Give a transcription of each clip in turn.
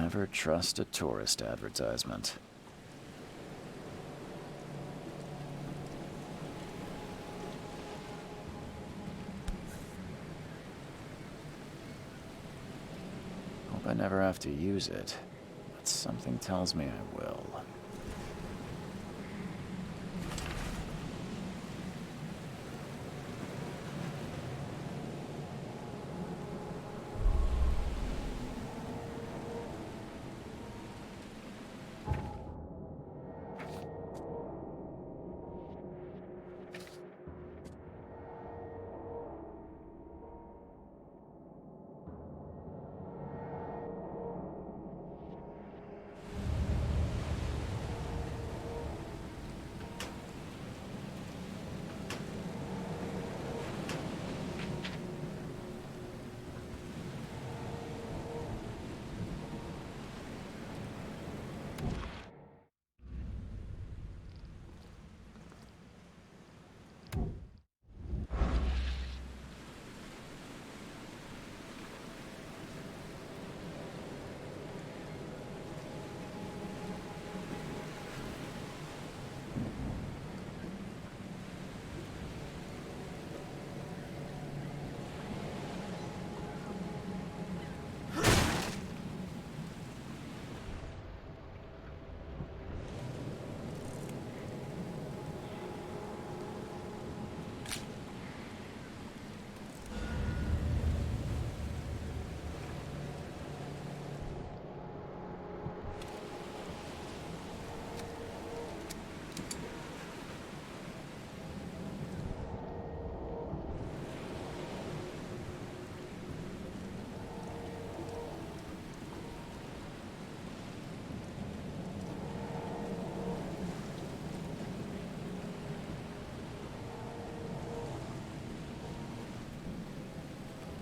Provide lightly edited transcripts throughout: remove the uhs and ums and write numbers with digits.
Never trust a tourist advertisement. Hope I never have to use it, but something tells me I will.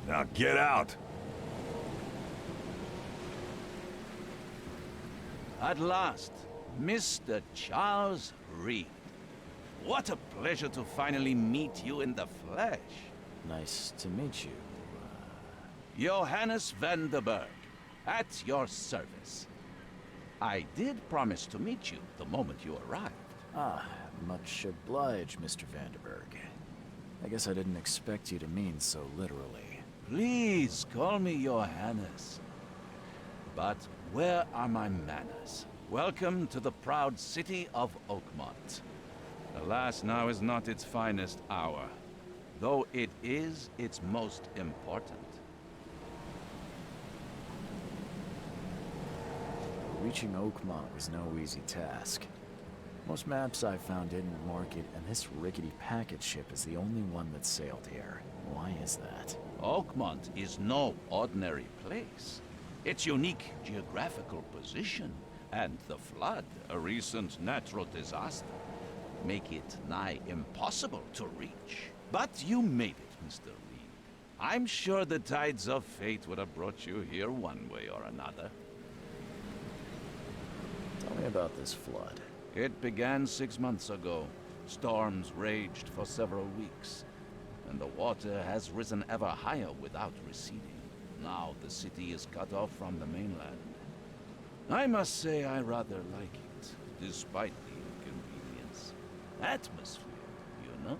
Now get out! At last, Mr. Charles Reed. What a pleasure to finally meet you in the flesh. Nice to meet you. Johannes van der Berg, at your service. I did promise to meet you the moment you arrived. Ah, much obliged, Mr. Vanderberg. I guess I didn't expect you to mean so literally. Please call me Johannes. But where are my manners? Welcome to the proud city of Oakmont. Alas, now is not its finest hour, though it is its most important. Reaching Oakmont was no easy task. Most maps I found didn't mark it, and this rickety packet ship is the only one that sailed here. Why is that? Oakmont is no ordinary place. Its unique geographical position and the flood, a recent natural disaster, make it nigh impossible to reach. But you made it, Mr. Reed. I'm sure the tides of fate would have brought you here one way or another. Tell me about this flood. It began 6 months ago. Storms raged for several weeks, and the water has risen ever higher without receding. Now the city is cut off from the mainland. I must say I rather like it, despite the inconvenience. Atmosphere, you know?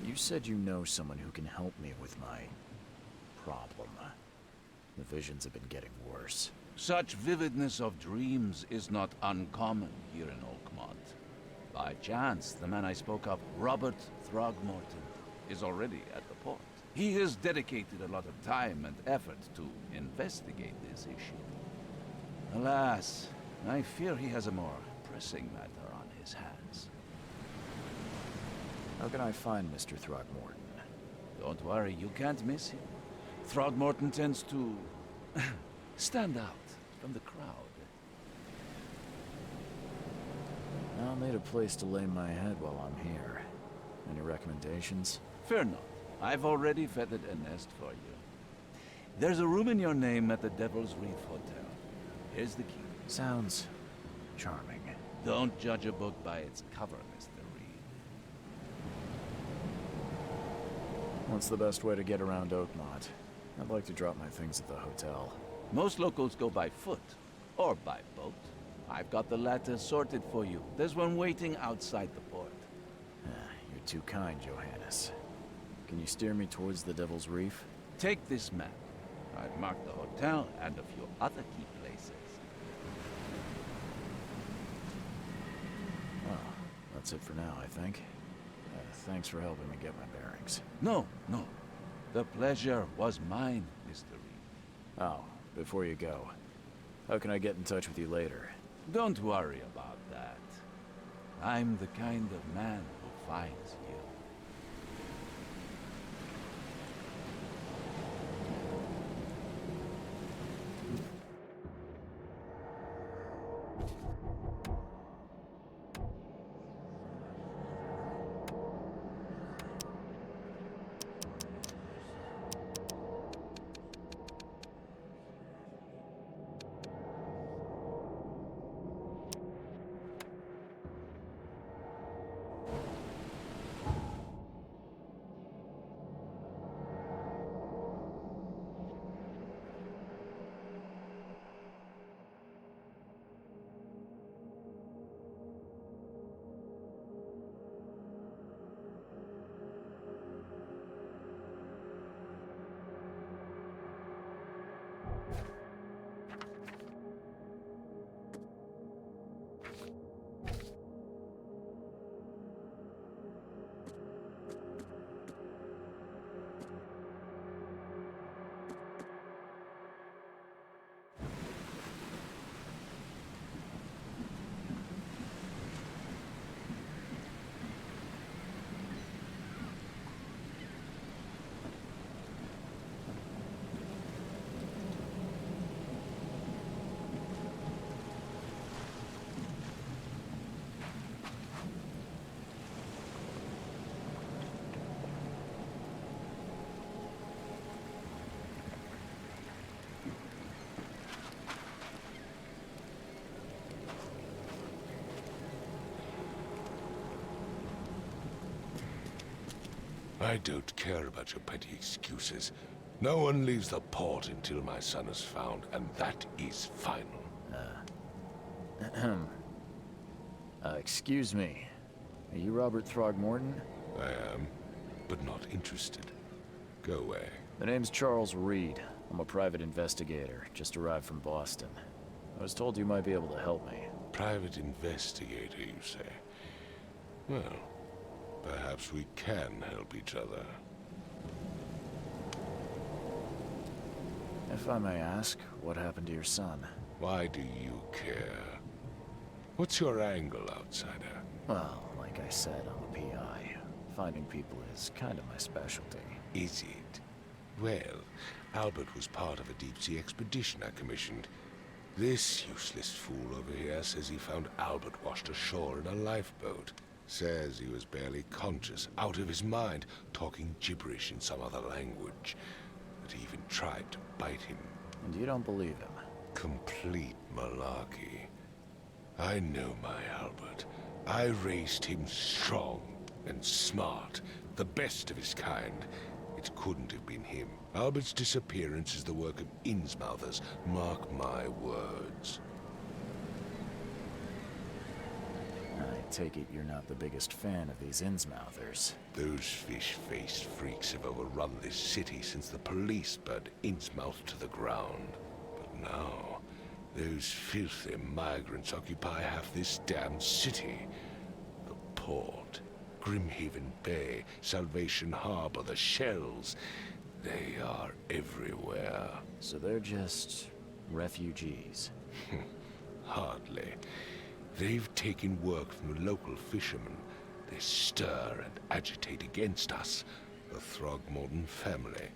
You said you know someone who can help me with my problem. The visions have been getting worse. Such vividness of dreams is not uncommon here in Oakmont. By chance, the man I spoke of, Robert Throgmorton, is already at the port. He has dedicated a lot of time and effort to investigate this issue. Alas, I fear he has a more pressing matter on his hands. How can I find Mr. Throgmorton? Don't worry, you can't miss him. Throgmorton tends to stand out from the crowd. I'll need a place to lay my head while I'm here. Any recommendations? Fear not. I've already feathered a nest for you. There's a room in your name at the Devil's Reef Hotel. Here's the key. Sounds charming. Don't judge a book by its cover, Mr. Reed. What's the best way to get around Oakmont? I'd like to drop my things at the hotel. Most locals go by foot, or by boat. I've got the latter sorted for you. There's one waiting outside the port. You're too kind, Johannes. Can you steer me towards the Devil's Reef? Take this map. I've marked the hotel and a few other key places. Well, that's it for now, I think. Thanks for helping me get my bearings. No. The pleasure was mine, Mr. Reed. Oh, before you go, how can I get in touch with you later? Don't worry about that. I'm the kind of man who finds you. I don't care about your petty excuses. No one leaves the port until my son is found, and that is final. Excuse me. Are you Robert Throgmorton? I am, but not interested. Go away. The name's Charles Reed. I'm a private investigator, just arrived from Boston. I was told you might be able to help me. Private investigator, you say? Well, perhaps we can help each other. If I may ask, what happened to your son? Why do you care? What's your angle, outsider? Well, like I said, I'm a PI. Finding people is kind of my specialty. Is it? Well, Albert was part of a deep-sea expedition I commissioned. This useless fool over here says he found Albert washed ashore in a lifeboat. Says he was barely conscious, out of his mind, talking gibberish in some other language. That he even tried to bite him. And you don't believe him? Complete malarkey. I know my Albert. I raised him strong and smart, the best of his kind. It couldn't have been him. Albert's disappearance is the work of Innsmouthers, mark my words. I take it you're not the biggest fan of these Innsmouthers. Those fish-faced freaks have overrun this city since the police burned Innsmouth to the ground. But now, those filthy migrants occupy half this damn city. The port, Grimhaven Bay, Salvation Harbor, the Shells. They are everywhere. So they're just refugees. Hardly. They've taken work from the local fishermen. They stir and agitate against us, the Throgmorton family.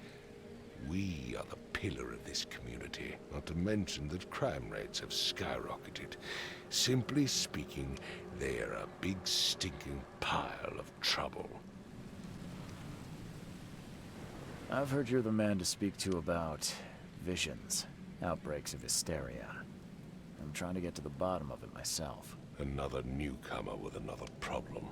We are the pillar of this community, not to mention that crime rates have skyrocketed. Simply speaking, they are a big stinking pile of trouble. I've heard you're the man to speak to about visions, outbreaks of hysteria. I'm trying to get to the bottom of it myself. Another newcomer with another problem.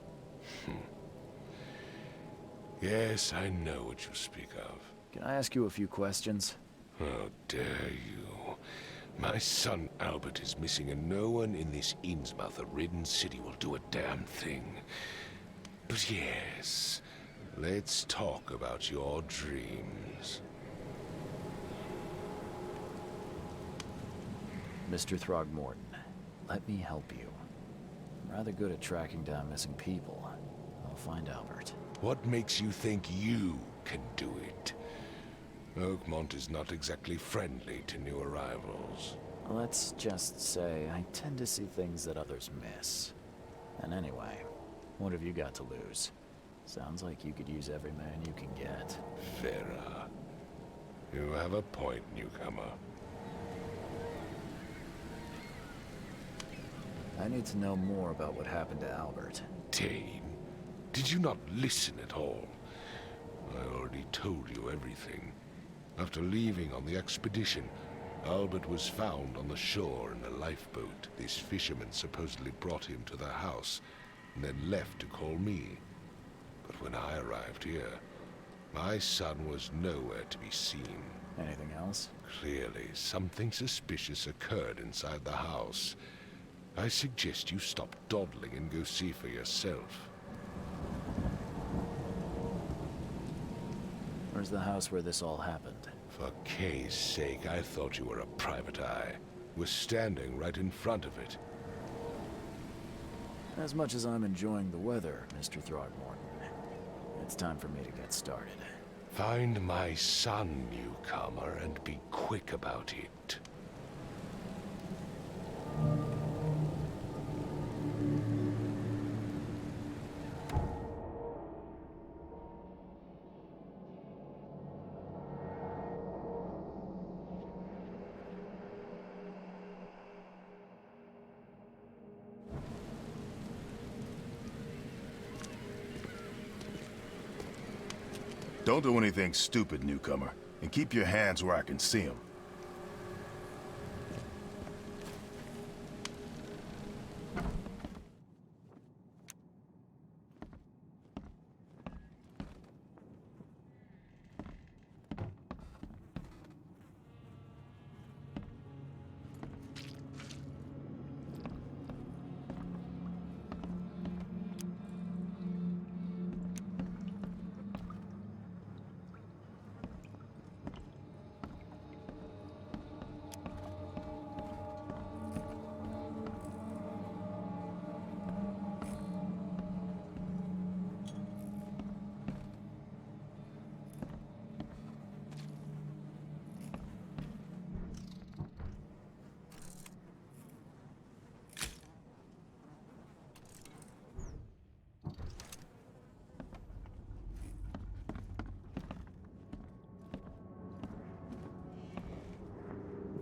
Yes, I know what you speak of. Can I ask you a few questions? How dare you? My son Albert is missing, and no one in this Innsmouth-ridden city will do a damn thing. But yes, let's talk about your dreams. Mr. Throgmorton, let me help you. I'm rather good at tracking down missing people. I'll find Albert. What makes you think you can do it? Oakmont is not exactly friendly to new arrivals. Let's just say I tend to see things that others miss. And anyway, what have you got to lose? Sounds like you could use every man you can get. Farah, you have a point, newcomer. I need to know more about what happened to Albert. Dane, did you not listen at all? I already told you everything. After leaving on the expedition, Albert was found on the shore in a lifeboat. This fisherman supposedly brought him to the house, and then left to call me. But when I arrived here, my son was nowhere to be seen. Anything else? Clearly, something suspicious occurred inside the house. I suggest you stop dawdling and go see for yourself. Where's the house where this all happened? For Kay's sake, I thought you were a private eye. We're standing right in front of it. As much as I'm enjoying the weather, Mr. Throgmorton, it's time for me to get started. Find my son, newcomer, and be quick about it. Don't do anything stupid, newcomer, and keep your hands where I can see them.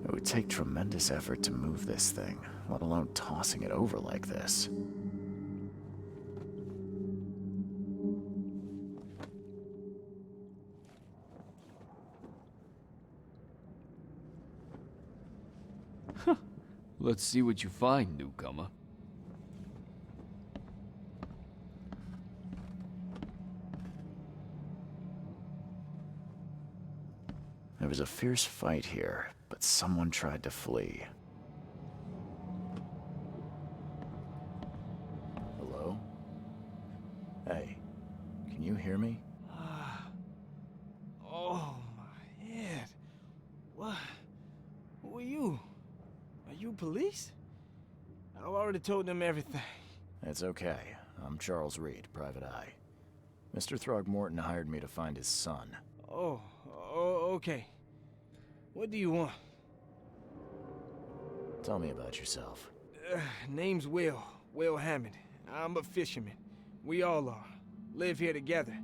It would take tremendous effort to move this thing, let alone tossing it over like this. Let's see what you find, newcomer. There was a fierce fight here, but someone tried to flee. Hello? Hey, can you hear me? Oh, my head. What? Who are you? Are you police? I've already told them everything. It's okay. I'm Charles Reed, Private Eye. Mr. Throgmorton hired me to find his son. Oh, okay. What do you want? Tell me about yourself. Name's Will Hammond. I'm a fisherman. We all are. Live here together.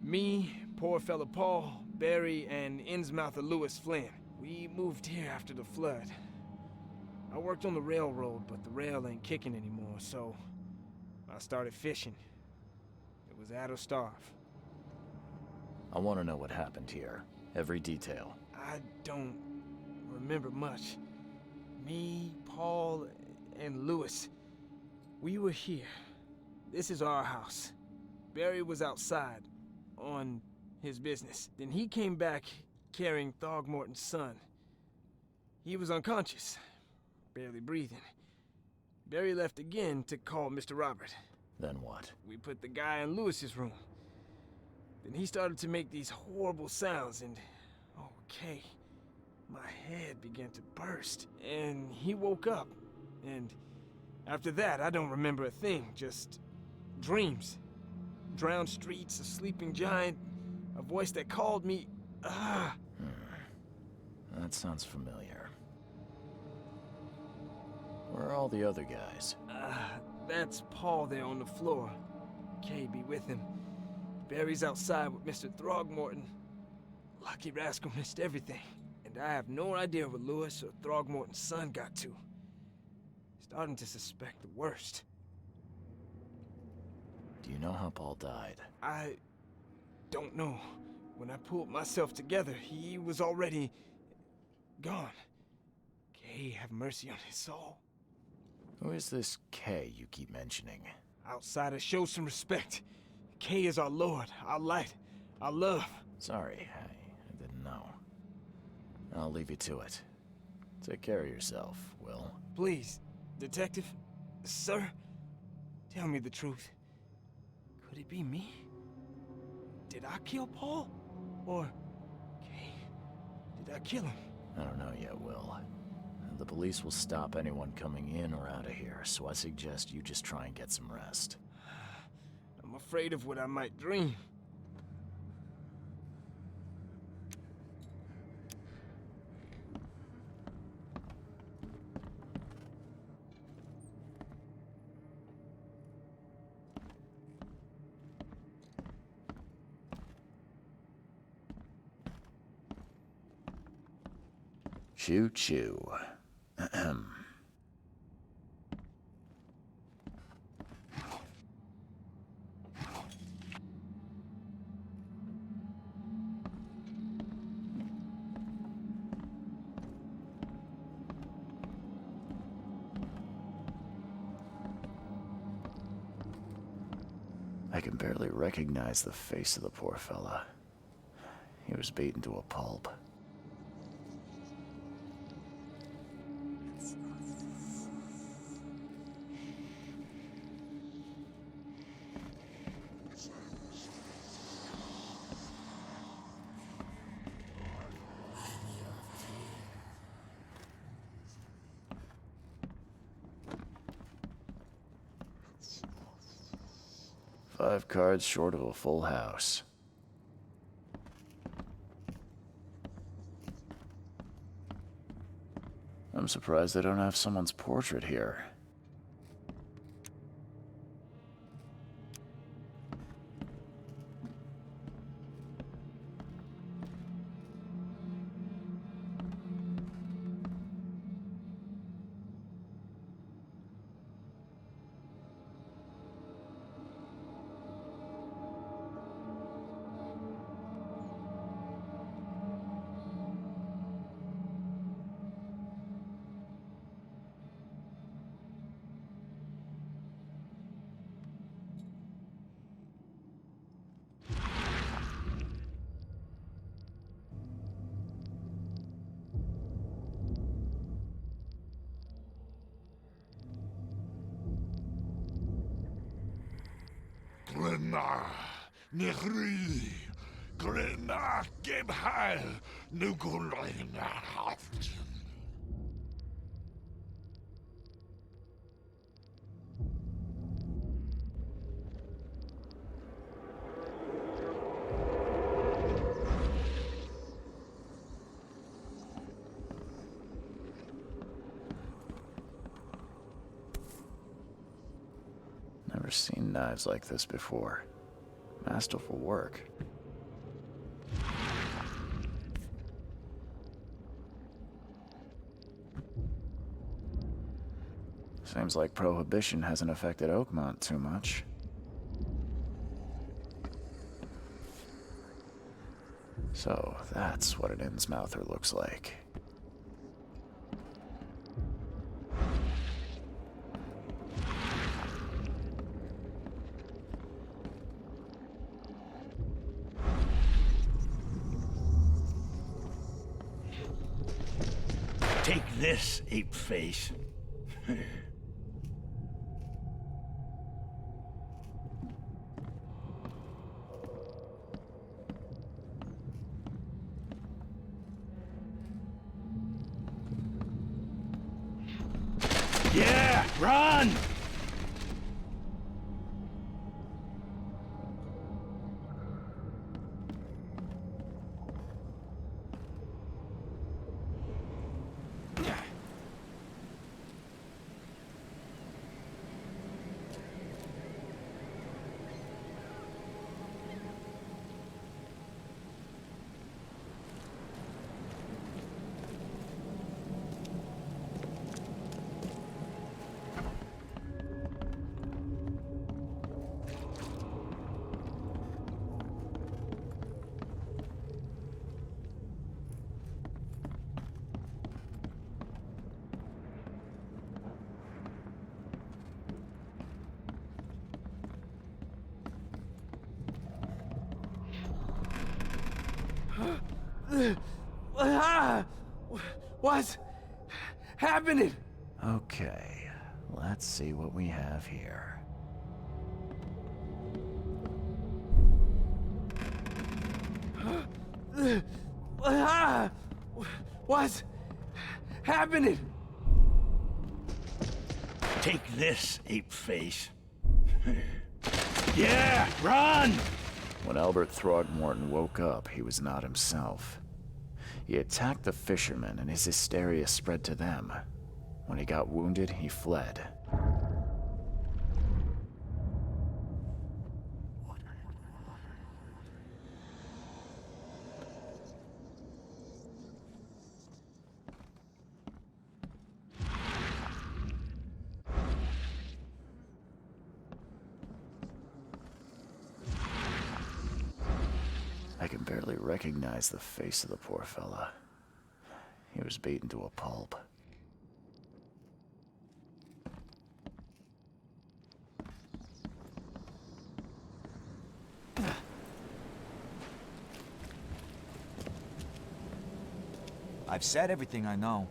Me, poor fella Paul, Barry, and Innsmouther Lewis Flynn. We moved here after the flood. I worked on the railroad, but the rail ain't kicking anymore, so I started fishing. It was add or starve. I want to know what happened here. Every detail. I don't remember much. Me, Paul, and Lewis, we were here. This is our house. Barry was outside, on his business. Then he came back carrying Throgmorton's son. He was unconscious, barely breathing. Barry left again to call Mr. Robert. Then what? We put the guy in Lewis's room. Then he started to make these horrible sounds and... okay, my head began to burst. And he woke up. And after that, I don't remember a thing, just dreams. Drowned streets, a sleeping giant, a voice that called me. That sounds familiar. Where are all the other guys? That's Paul there on the floor. Kay be with him. Barry's outside with Mr. Throgmorton. Lucky rascal missed everything. And I have no idea where Lewis or Throgmorton's son got to. Starting to suspect the worst. Do you know how Paul died? I don't know. When I pulled myself together, he was already gone. Kay have mercy on his soul. Who is this Kay you keep mentioning? Outsiders, show some respect. Kay is our lord, our light, our love. Sorry, I didn't know. I'll leave you to it. Take care of yourself, Will. Please, detective, sir, tell me the truth. Could it be me? Did I kill Paul? Or, Kay, did I kill him? I don't know yet, Will. The police will stop anyone coming in or out of here, so I suggest you just try and get some rest. I'm afraid of what I might dream. Choo choo. Ahem. 'I can barely recognize the face of the poor fella. He was beaten to a pulp. Five cards short of a full house. I'm surprised they don't have someone's portrait here. Glenna, Nehri, Glenna, Gebhal, Nukulina, Haft. Never seen knives like this before. Masterful work. Seems like Prohibition hasn't affected Oakmont too much. So, that's what an Innsmouther looks like. Take this, ape face. Yeah, run! What's happening? Okay, let's see what we have here. What's happening? Take this, ape face. Yeah, run! When Albert Throgmorton woke up, he was not himself. He attacked the fishermen, and his hysteria spread to them. When he got wounded, he fled. I can barely recognize the face of the poor fella. He was beaten to a pulp. I've said everything I know.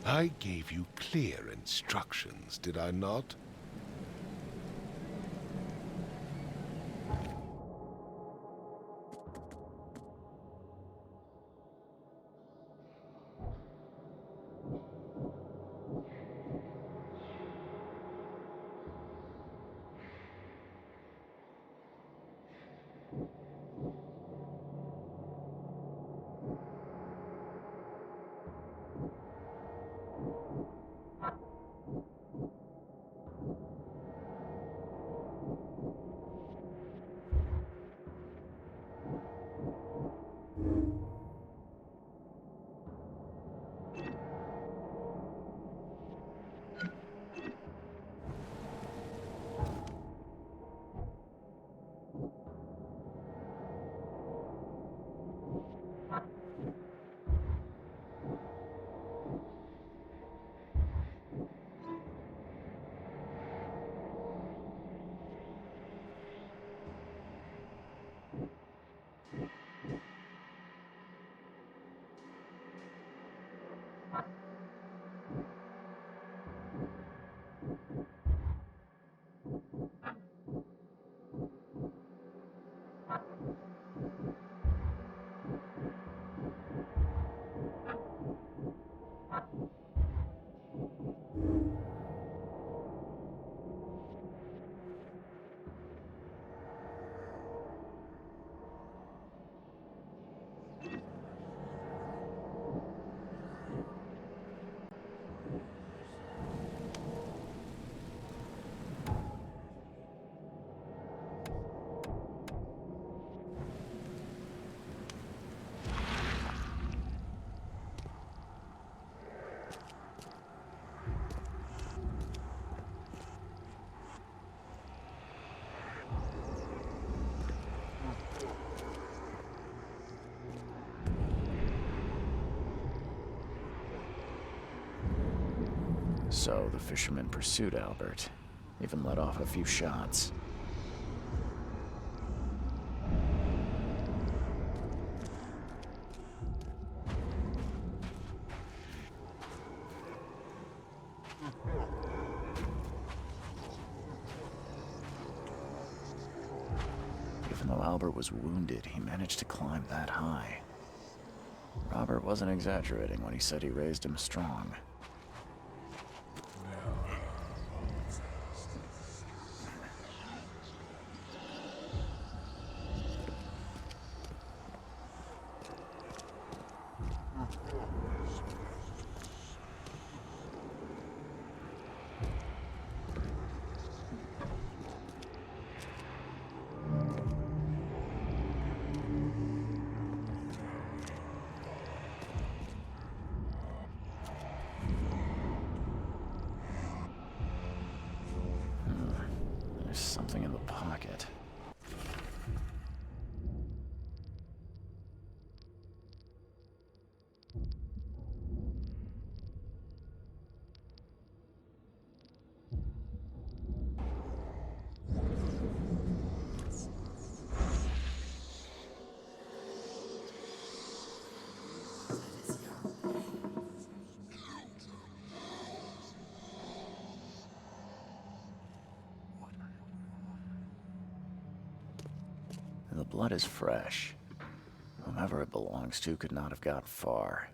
I gave you clear instructions, did I not? So the fishermen pursued Albert, even let off a few shots. Even though Albert was wounded, he managed to climb that high. Robert wasn't exaggerating when he said he raised him strong. There's something in the pocket. The blood is fresh. Whomever it belongs to could not have got far.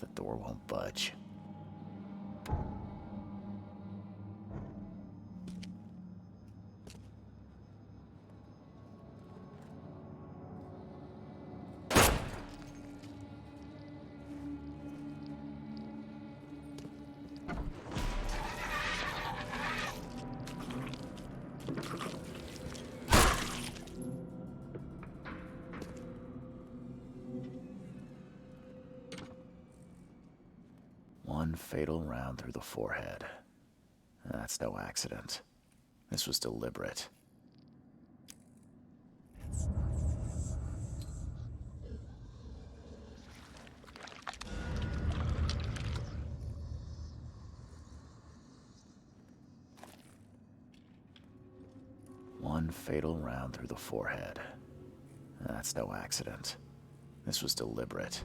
The door won't budge. One fatal round through the forehead. That's no accident. This was deliberate. One fatal round through the forehead. That's no accident. This was deliberate.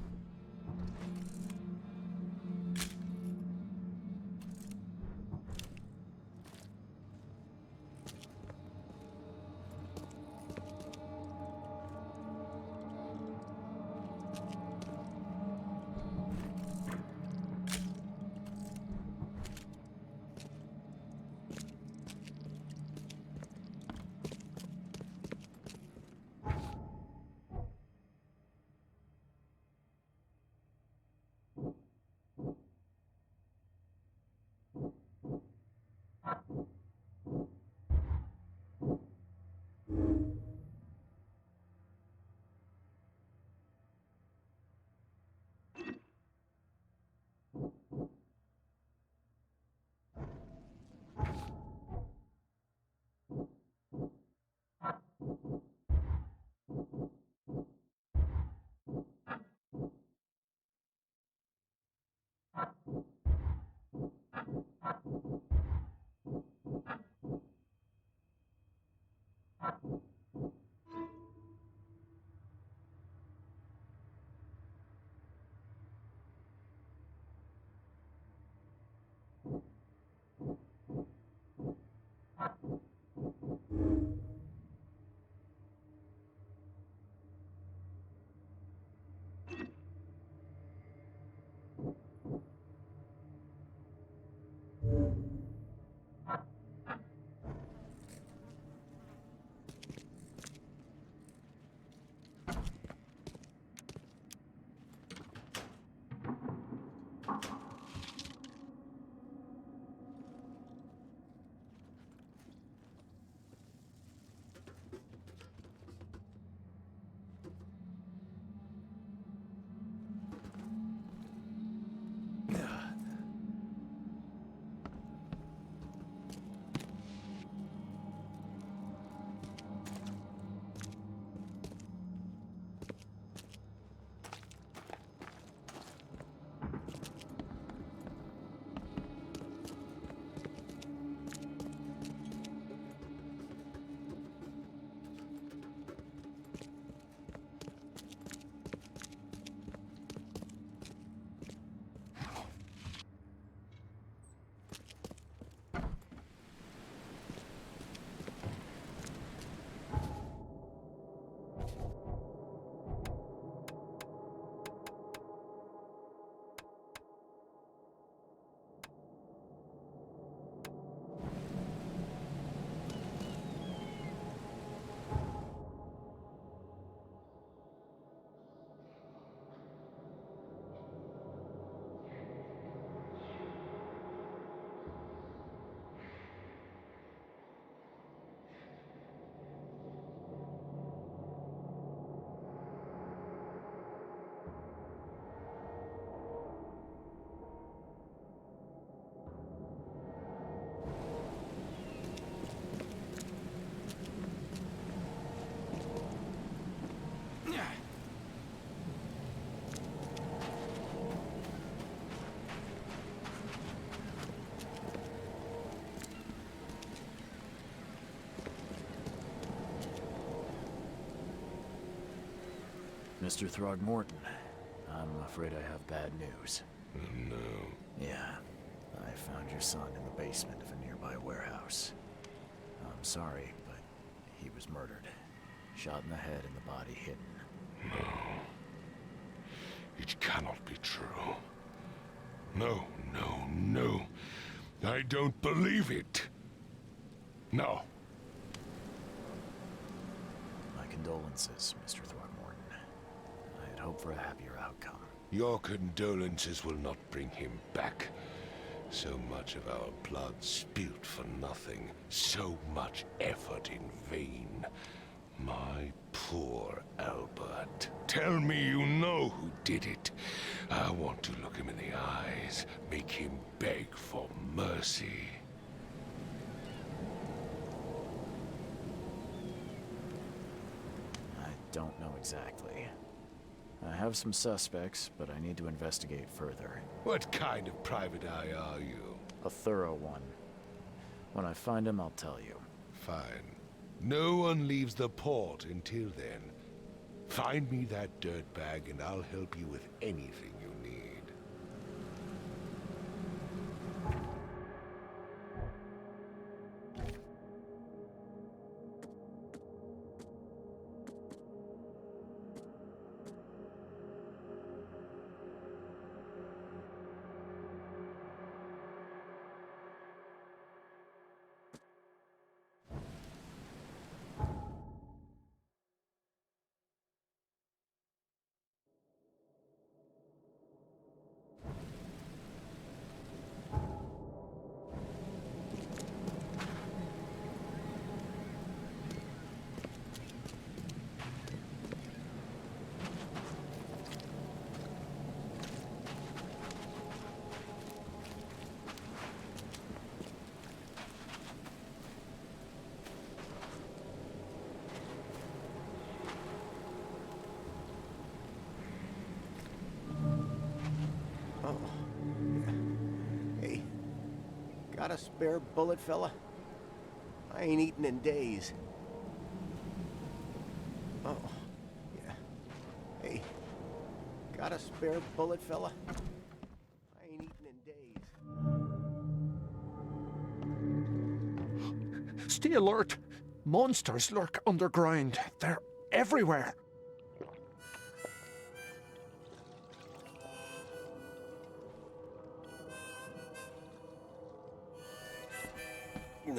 Mr. Throgmorton, I'm afraid I have bad news. No. Yeah, I found your son in the basement of a nearby warehouse. I'm sorry, but he was murdered. Shot in the head and the body hidden. No. It cannot be true. No, no, no. I don't believe it. No. My condolences, Mr. Throgmorton. I had hoped for a happier outcome. Your condolences will not bring him back. So much of our blood spilled for nothing. So much effort in vain. My poor Albert. Tell me you know who did it. I want to look him in the eyes, make him beg for mercy. I don't know exactly. I have some suspects, but I need to investigate further. What kind of private eye are you? A thorough one. When I find him, I'll tell you. Fine. No one leaves the port until then. Find me that dirtbag and I'll help you with anything you need. Oh. Hey, got a spare bullet, fella? I ain't eaten in days. Oh, yeah. Hey, got a spare bullet, fella? I ain't eaten in days. Stay alert! Monsters lurk underground. They're everywhere.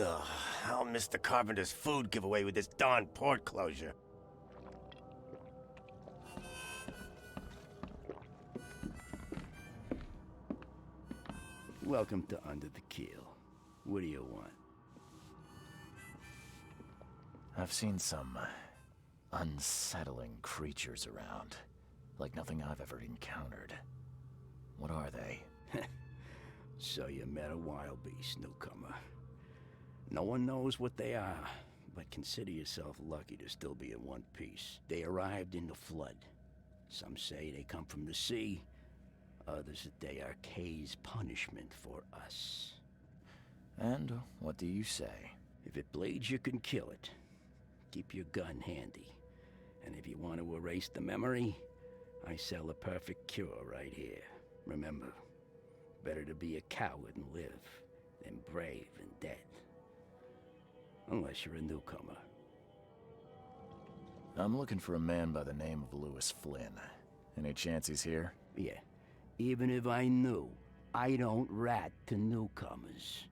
Ugh, I'll miss the Carpenter's food giveaway with this darn port closure. Welcome to Under the Keel. What do you want? I've seen some unsettling creatures around. Like nothing I've ever encountered. What are they? So you met a wild beast, newcomer. No one knows what they are, but consider yourself lucky to still be in one piece. They arrived in the flood. Some say they come from the sea. Others that they are Kay's punishment for us. And what do you say? If it bleeds, you can kill it. Keep your gun handy. And if you want to erase the memory, I sell a perfect cure right here. Remember, better to be a coward and live than brave and dead. Unless you're a newcomer. I'm looking for a man by the name of Lewis Flynn. Any chance he's here? Yeah. Even if I knew, I don't rat to newcomers.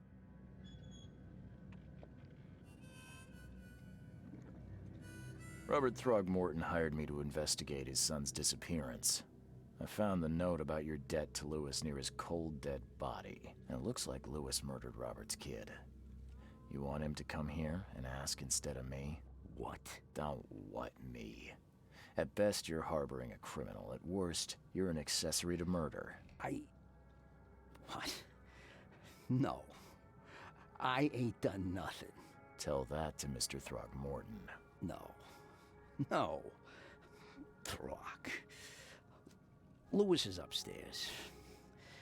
Robert Throgmorton hired me to investigate his son's disappearance. I found the note about your debt to Lewis near his cold, dead body. And it looks like Lewis murdered Robert's kid. You want him to come here and ask instead of me? What? Don't what me. At best, you're harboring a criminal. At worst, you're an accessory to murder. What? No. I ain't done nothing. Tell that to Mr. Throgmorton. No. No. Throg. Lewis is upstairs.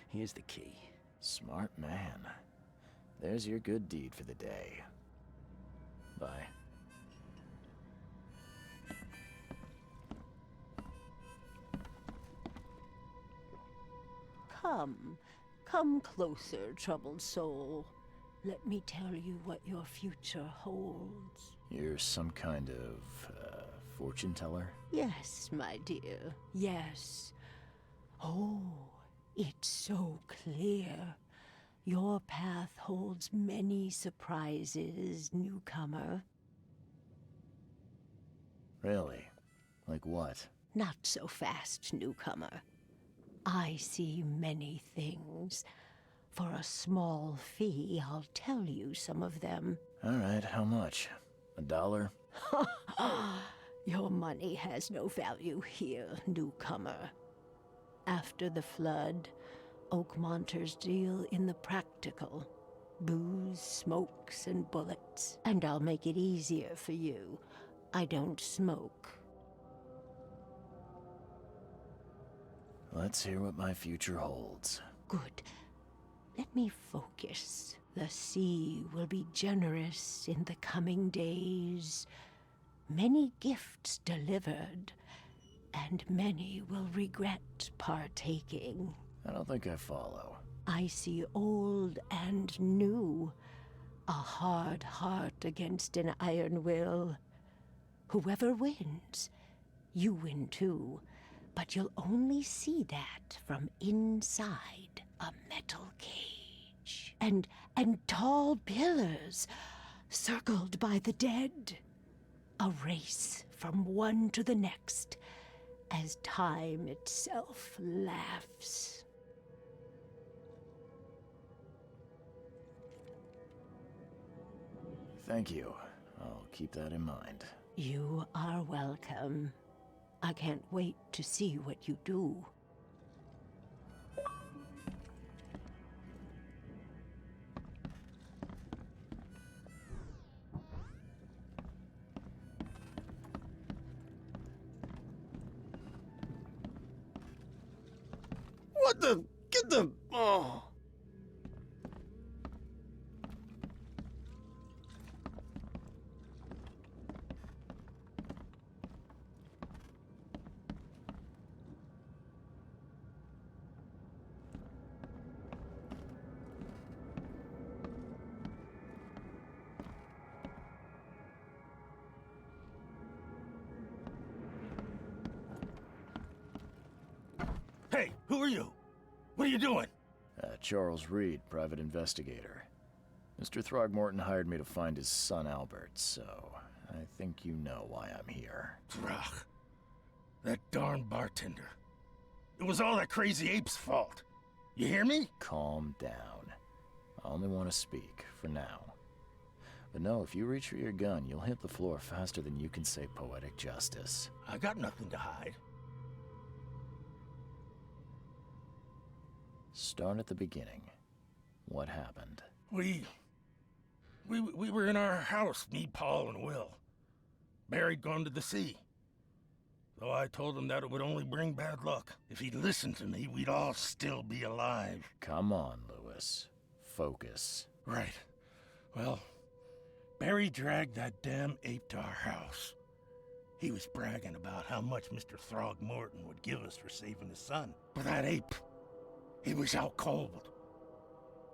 Here's the key. Smart man. There's your good deed for the day. Bye. Come. Come closer, troubled soul. Let me tell you what your future holds. You're some kind of, fortune teller? Yes, my dear, yes. Oh, it's so clear. Your path holds many surprises, newcomer. Really? Like what? Not so fast, newcomer. I see many things. For a small fee, I'll tell you some of them. All right, how much? $1? Your money has no value here, newcomer. After the flood, Oakmonters deal in the practical. Booze, smokes, and bullets. And I'll make it easier for you. I don't smoke. Let's hear what my future holds. Good. Let me focus. The sea will be generous in the coming days. Many gifts delivered, and many will regret partaking. I don't think I follow. I see old and new. A hard heart against an iron will. Whoever wins, you win too. But you'll only see that from inside a metal cage. And tall pillars, circled by the dead. A race from one to the next, as time itself laughs. Thank you. I'll keep that in mind. You are welcome. I can't wait to see what you do. What the? Get the... Oh. Hey, who are you? What are you doing? Charles Reed, private investigator. Mr. Throgmorton hired me to find his son Albert, so I think you know why I'm here. Throg. That darn bartender. It was all that crazy ape's fault. You hear me? Calm down. I only want to speak, for now. But no, if you reach for your gun, you'll hit the floor faster than you can say poetic justice. I got nothing to hide. Start at the beginning. What happened? We were in our house, me, Paul, and Will. Barry'd gone to the sea. Though I told him that it would only bring bad luck. If he'd listened to me, we'd all still be alive. Come on, Lewis. Focus. Right. Well, Barry dragged that damn ape to our house. He was bragging about how much Mr. Throgmorton would give us for saving his son. But that ape, he was out cold.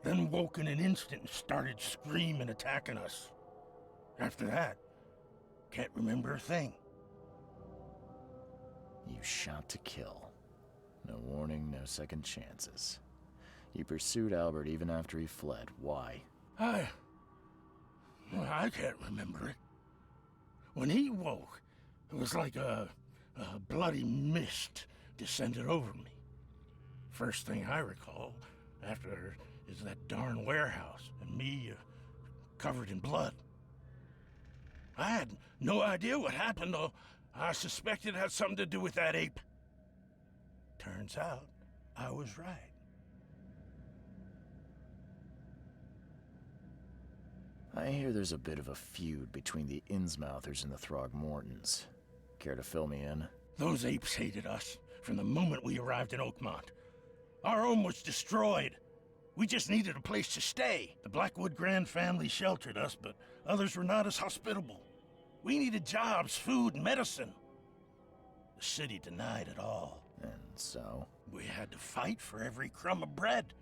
Then woke in an instant and started screaming, attacking us. After that, can't remember a thing. You shot to kill. No warning, no second chances. You pursued Albert even after he fled. Why? I can't remember it. When he woke, it was like a bloody mist descended over me. First thing I recall after is that darn warehouse and me covered in blood. I had no idea what happened, though. I suspected it had something to do with that ape. Turns out, I was right. I hear there's a bit of a feud between the Innsmouthers and the Throgmortons. Care to fill me in? Those apes hated us from the moment we arrived in Oakmont. Our home was destroyed. We just needed a place to stay. The Blackwood Grand family sheltered us, but others were not as hospitable. We needed jobs, food, and medicine. The city denied it all. And so? We had to fight for every crumb of bread.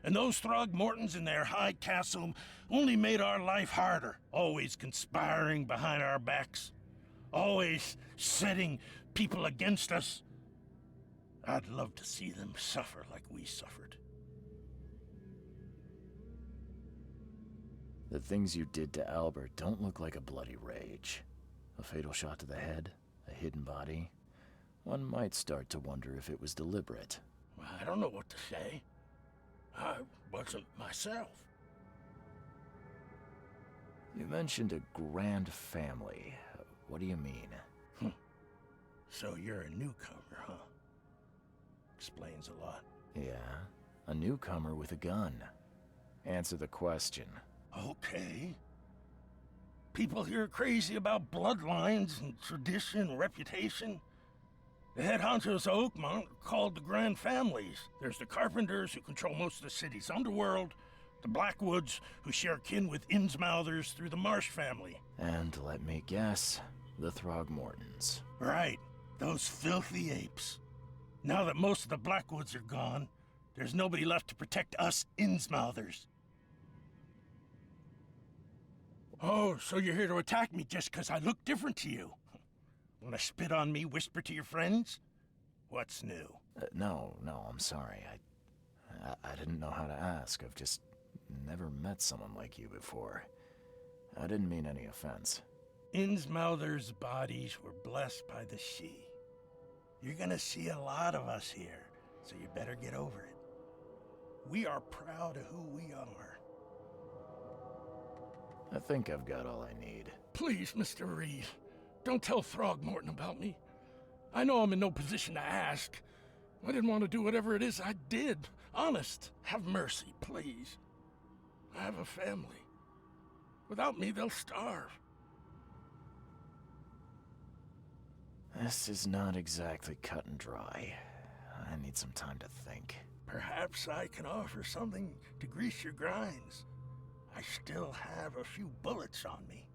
And those Throgmortons in their high castle only made our life harder, always conspiring behind our backs, always setting people against us. I'd love to see them suffer like we suffered. The things you did to Albert don't look like a bloody rage. A fatal shot to the head, a hidden body. One might start to wonder if it was deliberate. I don't know what to say. I wasn't myself. You mentioned a grand family. What do you mean? So you're a newcomer, huh? Explains a lot. Yeah, a newcomer with a gun. Answer the question. Okay. People here are crazy about bloodlines and tradition and reputation. The head honchos of Oakmont are called the Grand Families. There's the Carpenters, who control most of the city's underworld, the Blackwoods, who share kin with Innsmouthers through the Marsh family. And let me guess, the Throgmortons. Right, those filthy apes. Now that most of the Blackwoods are gone, there's nobody left to protect us Innsmouthers. Oh, so you're here to attack me just because I look different to you? Want to spit on me, whisper to your friends? What's new? No, I'm sorry. I didn't know how to ask. I've just never met someone like you before. I didn't mean any offense. Innsmouthers' bodies were blessed by the She. You're gonna see a lot of us here, so you better get over it. We are proud of who we are. I think I've got all I need. Please, Mr. Reed, don't tell Throgmorton about me. I know I'm in no position to ask. I didn't want to do whatever it is I did. Honest, have mercy, please. I have a family. Without me, they'll starve. This is not exactly cut and dry. I need some time to think. Perhaps I can offer something to grease your grinds. I still have a few bullets on me.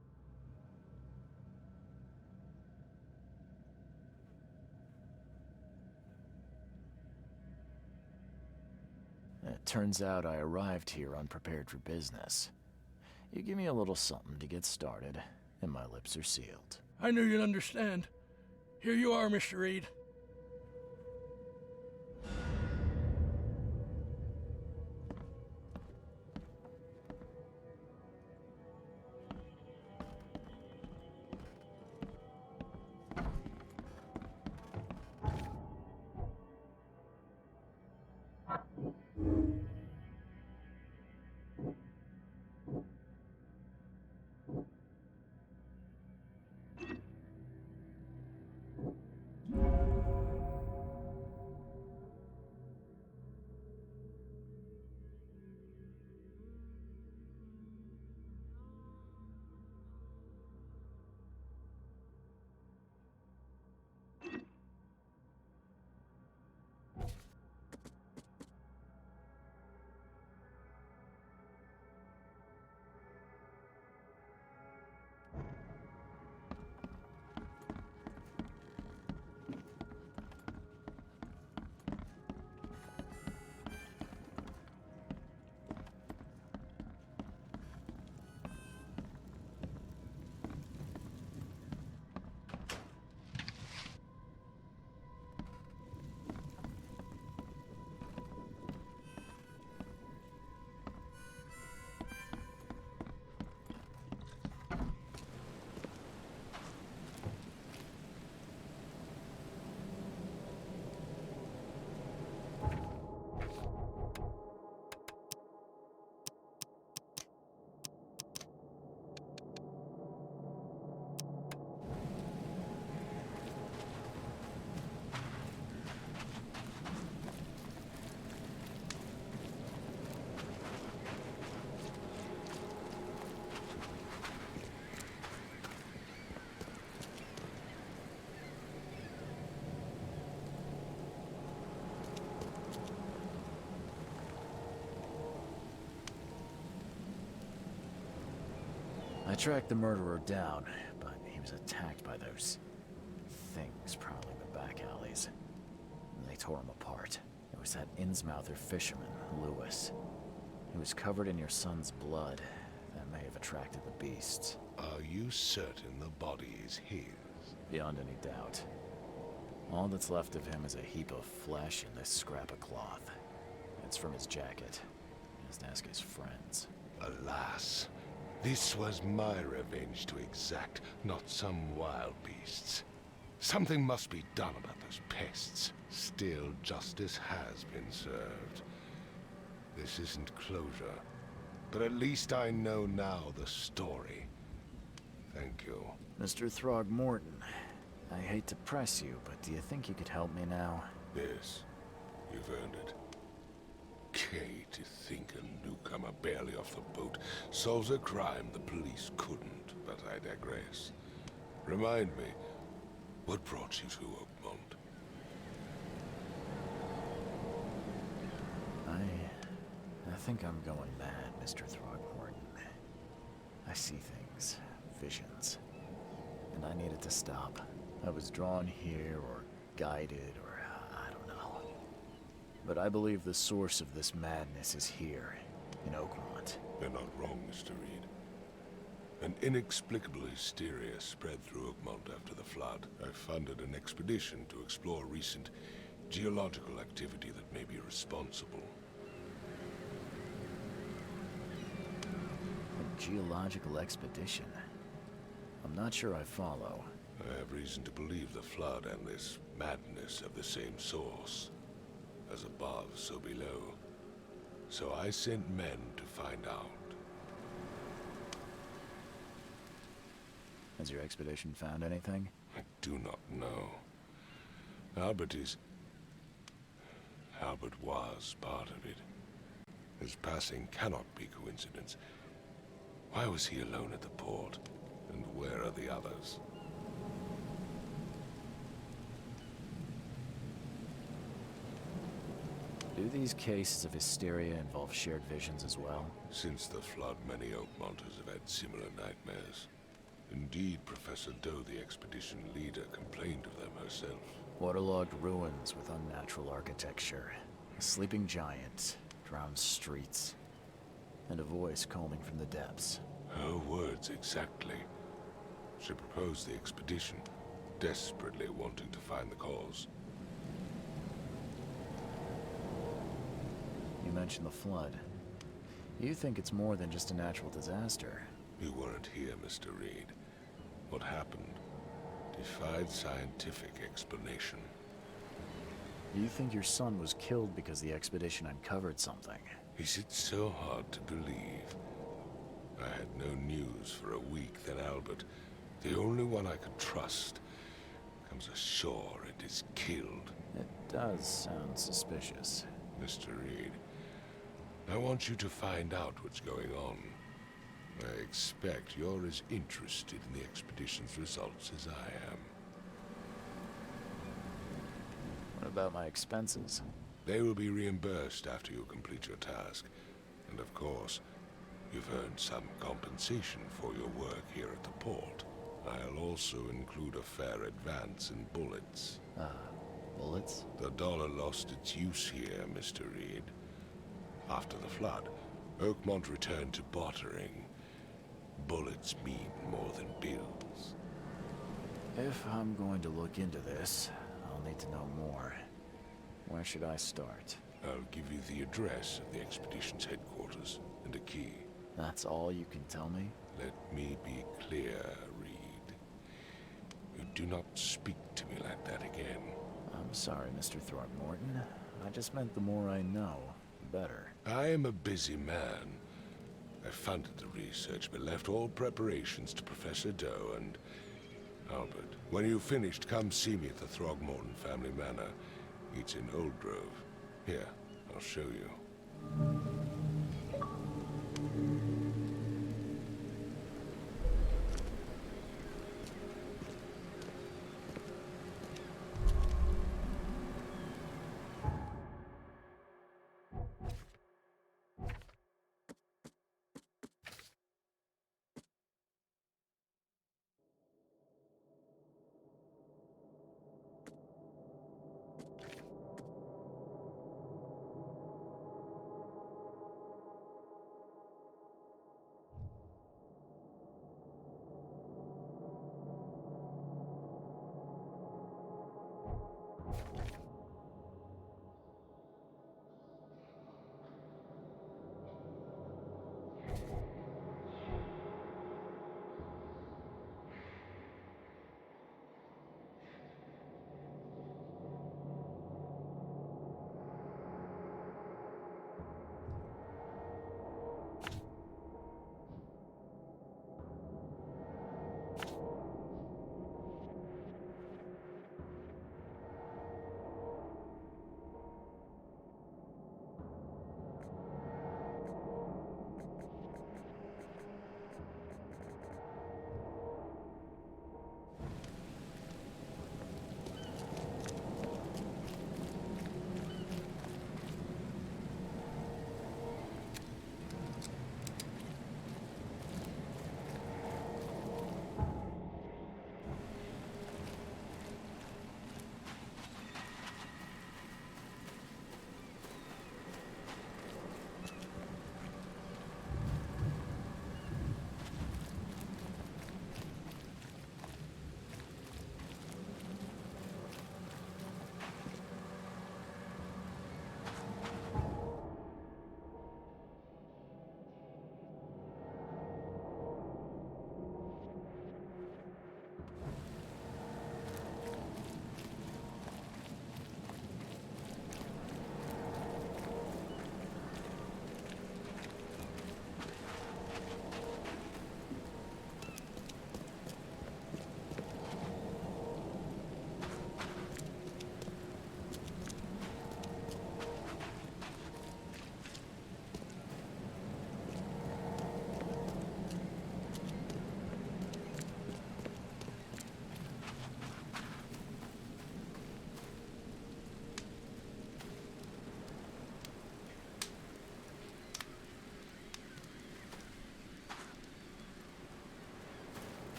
It turns out I arrived here unprepared for business. You give me a little something to get started, and my lips are sealed. I knew you'd understand. Here you are, Mr. Reed. I tracked the murderer down, but he was attacked by those things, probably with tore him apart. It was that Innsmouther fisherman, Lewis. He was covered in your son's blood. That may have attracted the beasts. Are you certain the body is his? Beyond any doubt. All that's left of him is a heap of flesh and this scrap of cloth. It's from his jacket. Just ask his friends. Alas, this was my revenge to exact, not some wild beast's. Something must be done about those pests. Still, justice has been served. This isn't closure, but at least I know now the story. Thank you. Mr. Throgmorton, I hate to press you, but do you think you could help me now? Yes, you've earned it. Kay, to think a newcomer barely off the boat solves a crime the police couldn't, but I digress. Remind me, what brought you to Oakmont? I think I'm going mad, Mr. Throgmorton. I see things, visions, and I needed to stop. I was drawn here, or guided, or I don't know. But I believe the source of this madness is here, in Oakmont. You're not wrong, Mr. Reed. An inexplicable hysteria spread through Oakmont after the flood. I funded an expedition to explore recent geological activity that may be responsible. A geological expedition? I'm not sure I follow. I have reason to believe the flood and this madness have the same source. As above, so below. So I sent men to find out. Has your expedition found anything? I do not know. Albert was part of it. His passing cannot be coincidence. Why was he alone at the port? And where are the others? Do these cases of hysteria involve shared visions as well? Since the flood, many Oakmonters have had similar nightmares. Indeed, Professor Doe, the expedition leader, complained of them herself. Waterlogged ruins with unnatural architecture, a sleeping giant, drowned streets, and a voice calling from the depths. Her words exactly. She proposed the expedition, desperately wanting to find the cause. You mentioned the flood. You think it's more than just a natural disaster? You weren't here, Mr. Reed. What happened defied scientific explanation. You think your son was killed because the expedition uncovered something? Is it so hard to believe? I had no news for a week, then Albert, the only one I could trust, comes ashore and is killed. It does sound suspicious. Mr. Reed, I want you to find out what's going on. I expect you're as interested in the expedition's results as I am. What about my expenses? They will be reimbursed after you complete your task. And of course, you've earned some compensation for your work here at the port. I'll also include a fair advance in bullets. Bullets? The dollar lost its use here, Mr. Reed. After the flood, Oakmont returned to bartering. Bullets mean more than bills. If I'm going to look into this, I'll need to know more. Where should I start? I'll give you the address of the expedition's headquarters and a key. That's all you can tell me? Let me be clear, Reed. You do not speak to me like that again. I'm sorry, Mr. Throgmorton. I just meant the more I know, the better. I am a busy man. I funded the research, but left all preparations to Professor Doe and Albert. When you've finished, come see me at the Throgmorton family manor. It's in Old Grove. Here, I'll show you.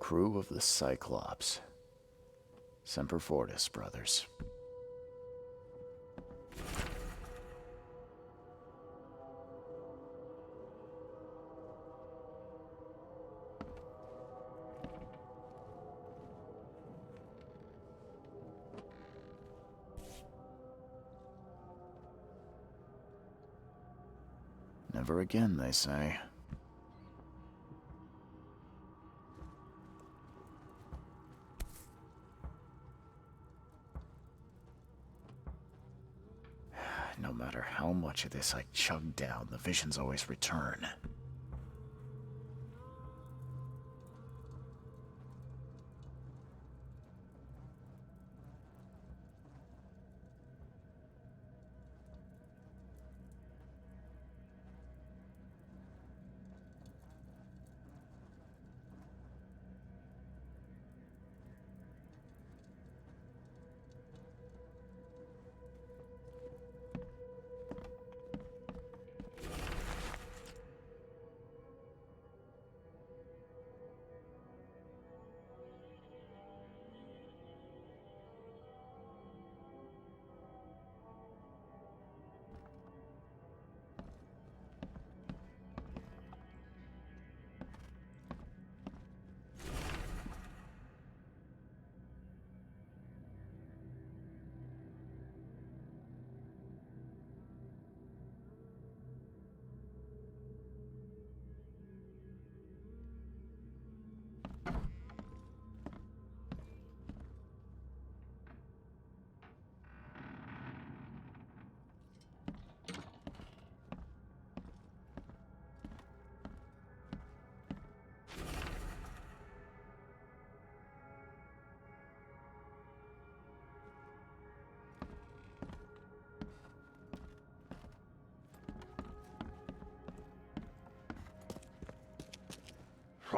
Crew of the Cyclops. Semper Fortis, brothers. Never again, they say. No matter how much of this I chug down, the visions always return.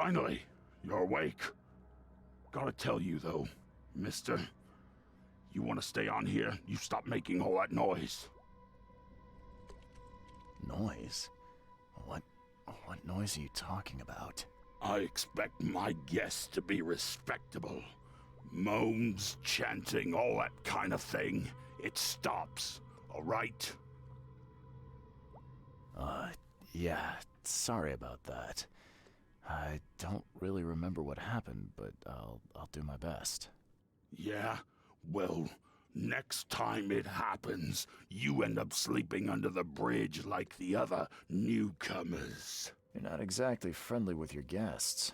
Finally, you're awake. Gotta tell you, though, mister, you want to stay on here, you stop making all that noise. Noise? What noise are you talking about? I expect my guests to be respectable. Moans, chanting, all that kind of thing. It stops, all right? Yeah, sorry about that. I don't really remember what happened, but I'll do my best. Yeah? Well, next time it happens, you end up sleeping under the bridge like the other newcomers. You're not exactly friendly with your guests.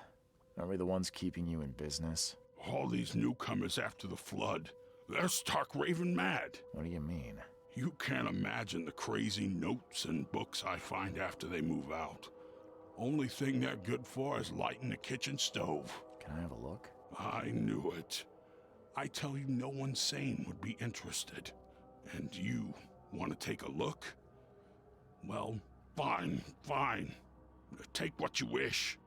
Aren't we the ones keeping you in business? All these newcomers after the flood, they're stark raving mad. What do you mean? You can't imagine the crazy notes and books I find after they move out. Only thing they're good for is lighting the kitchen stove. Can I have a look? I knew it. I tell you, no one sane would be interested. And you want to take a look? Well, fine. Take what you wish.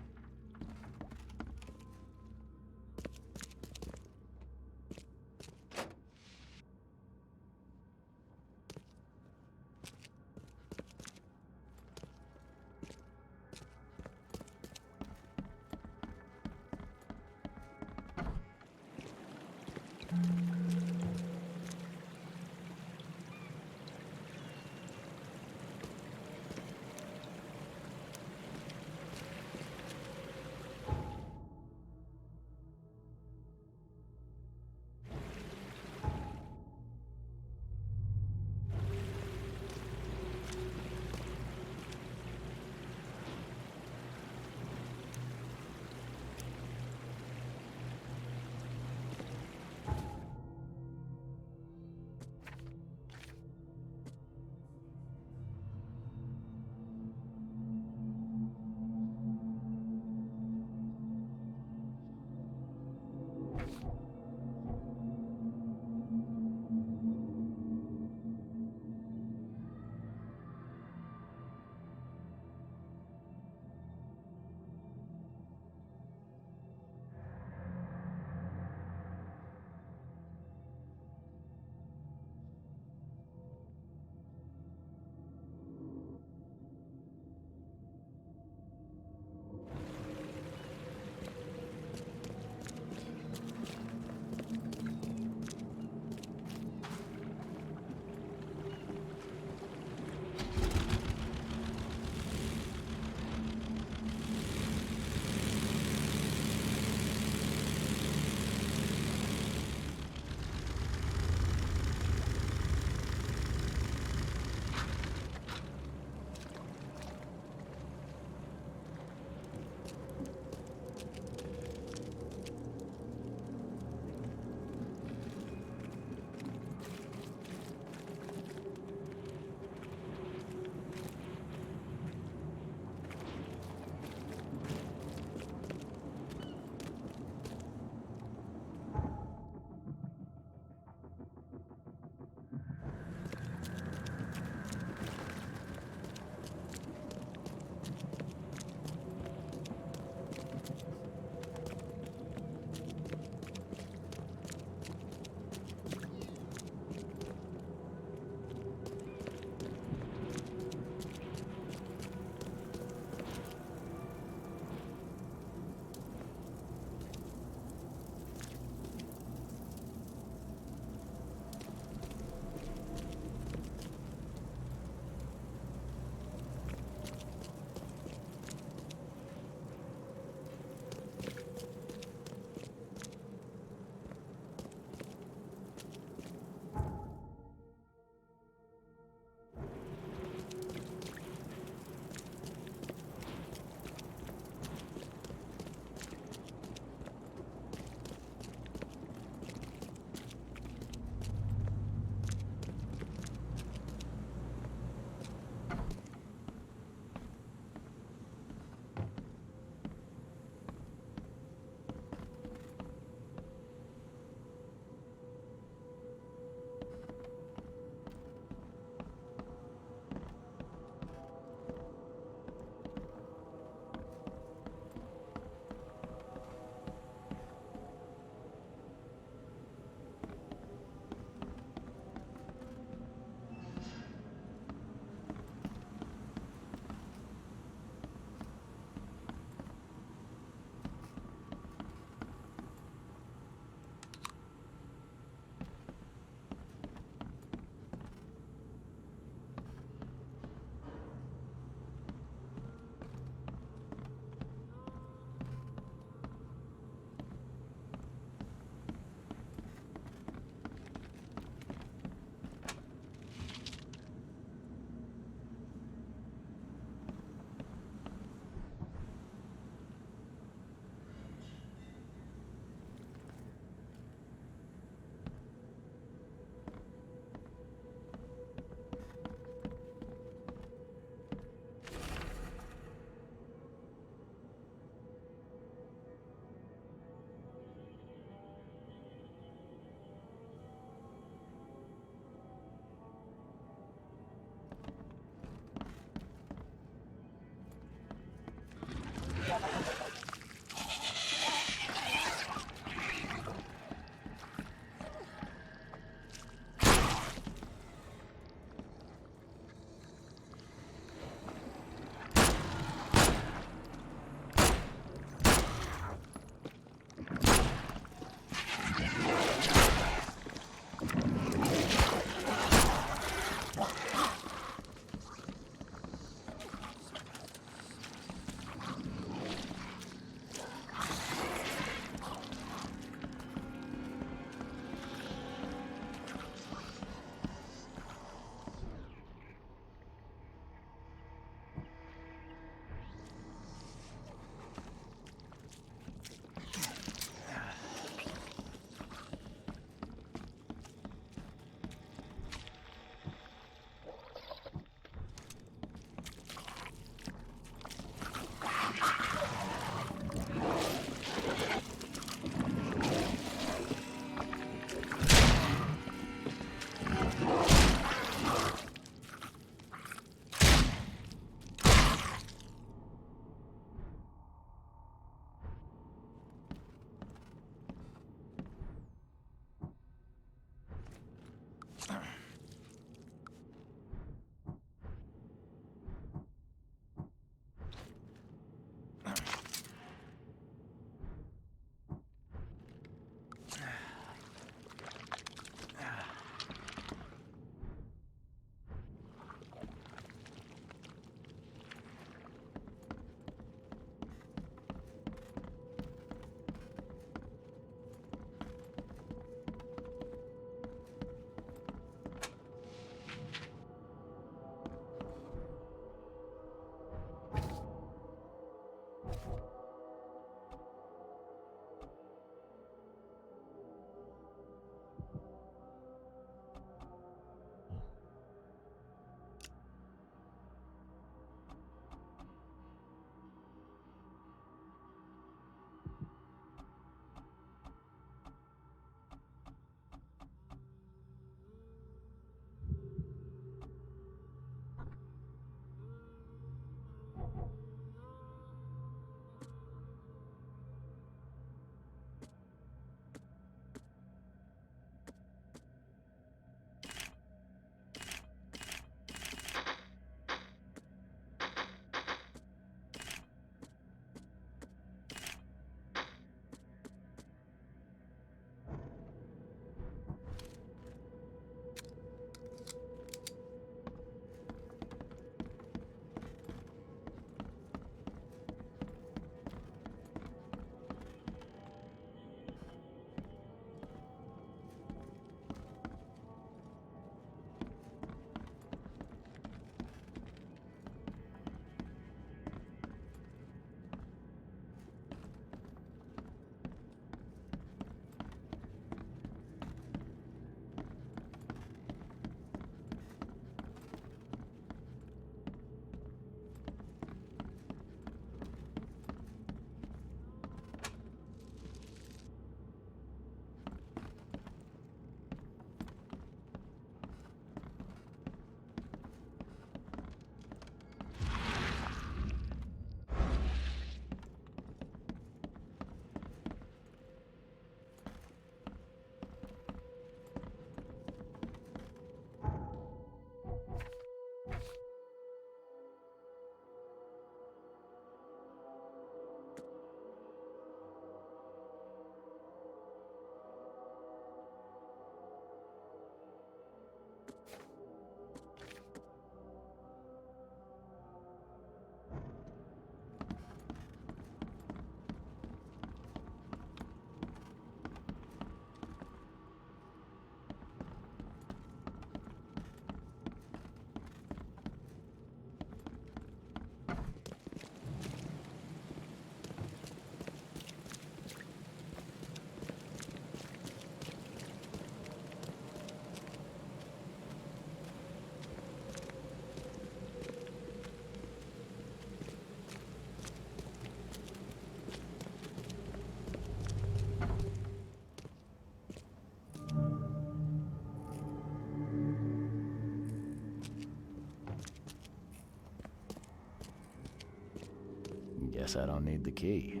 Guess I don't need the key.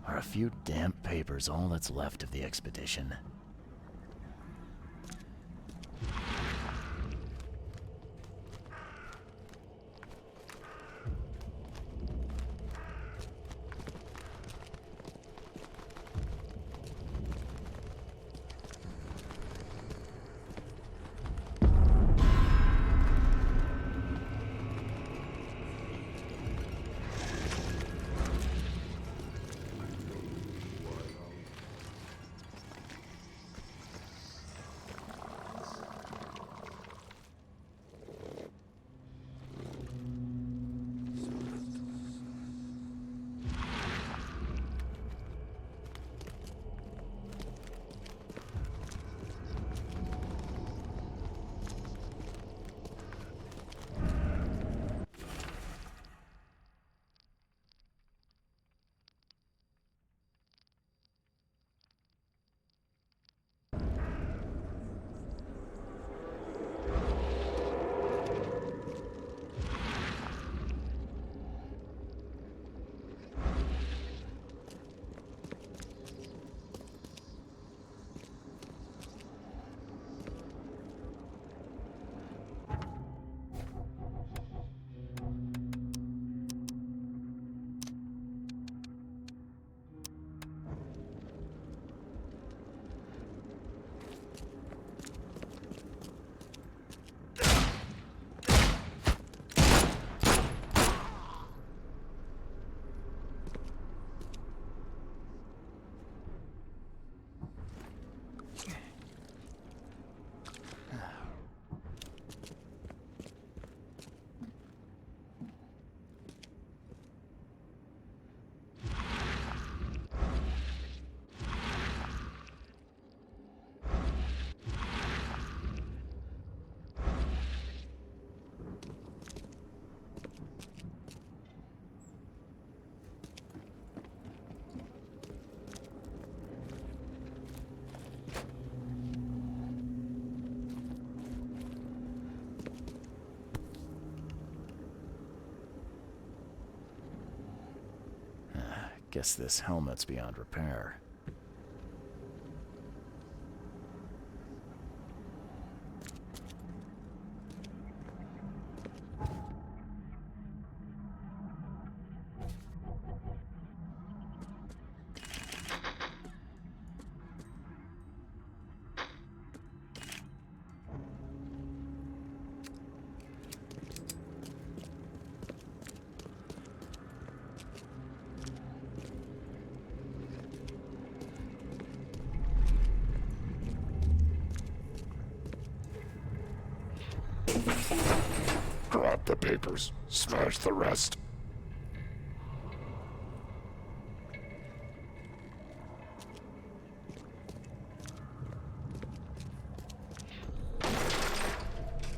Are a few damp papers all that's left of the expedition? Guess this helmet's beyond repair. Grab the papers, smash the rest.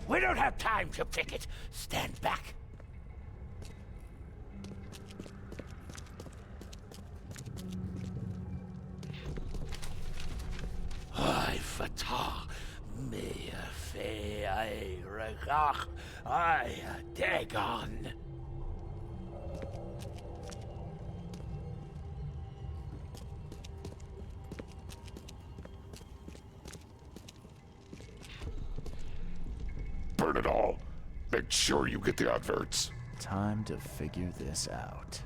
We don't have time to pick it. Stand back. I fatah me fe I regach I Dagon. Burn it all. Make sure you get the adverts. Time to figure this out.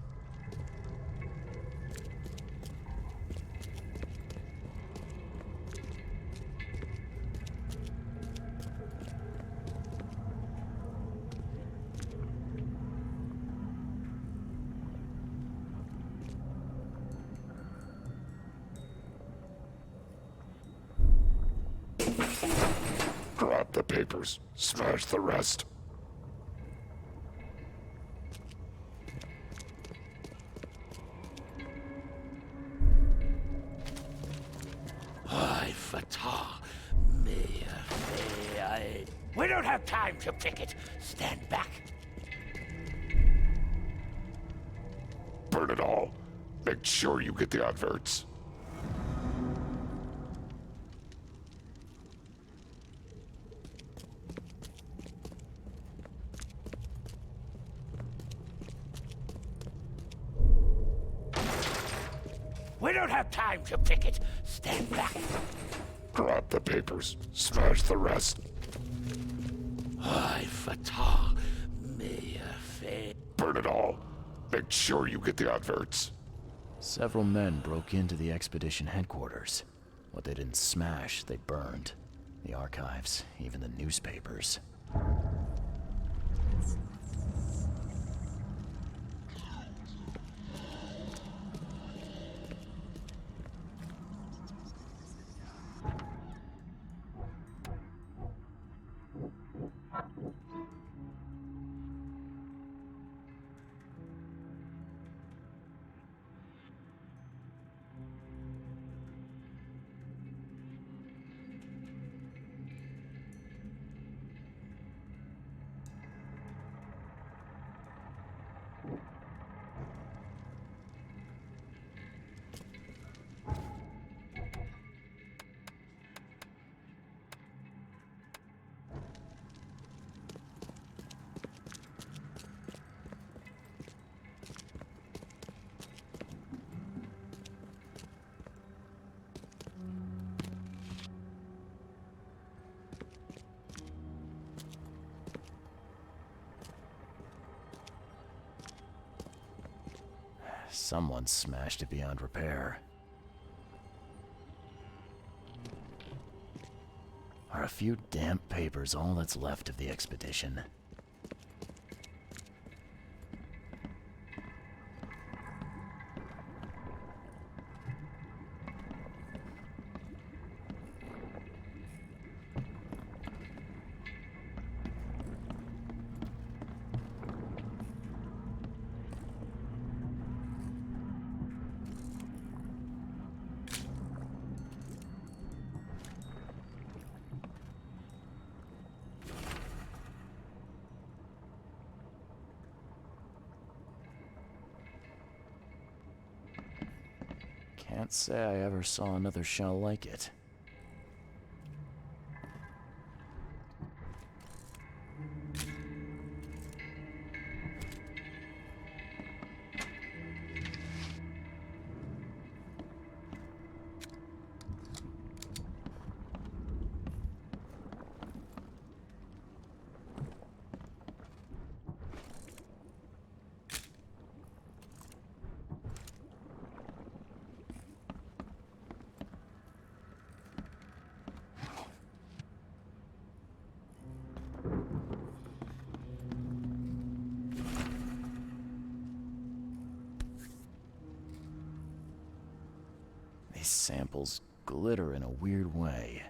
Grab the papers, smash the rest. I fatah me fe I. We don't have time to pick it. Stand back. Burn it all. Make sure you get the adverts. We don't have time to pick it. Stand back. Grab the papers. Smash the rest. Ay, Fatah. May burn it all. Make sure you get the adverts. Several men broke into the expedition headquarters. What they didn't smash, they burned. The archives, even the newspapers. Someone smashed it beyond repair. Are a few damp papers all that's left of the expedition? Can't say I ever saw another shell like it. These samples glitter in a weird way.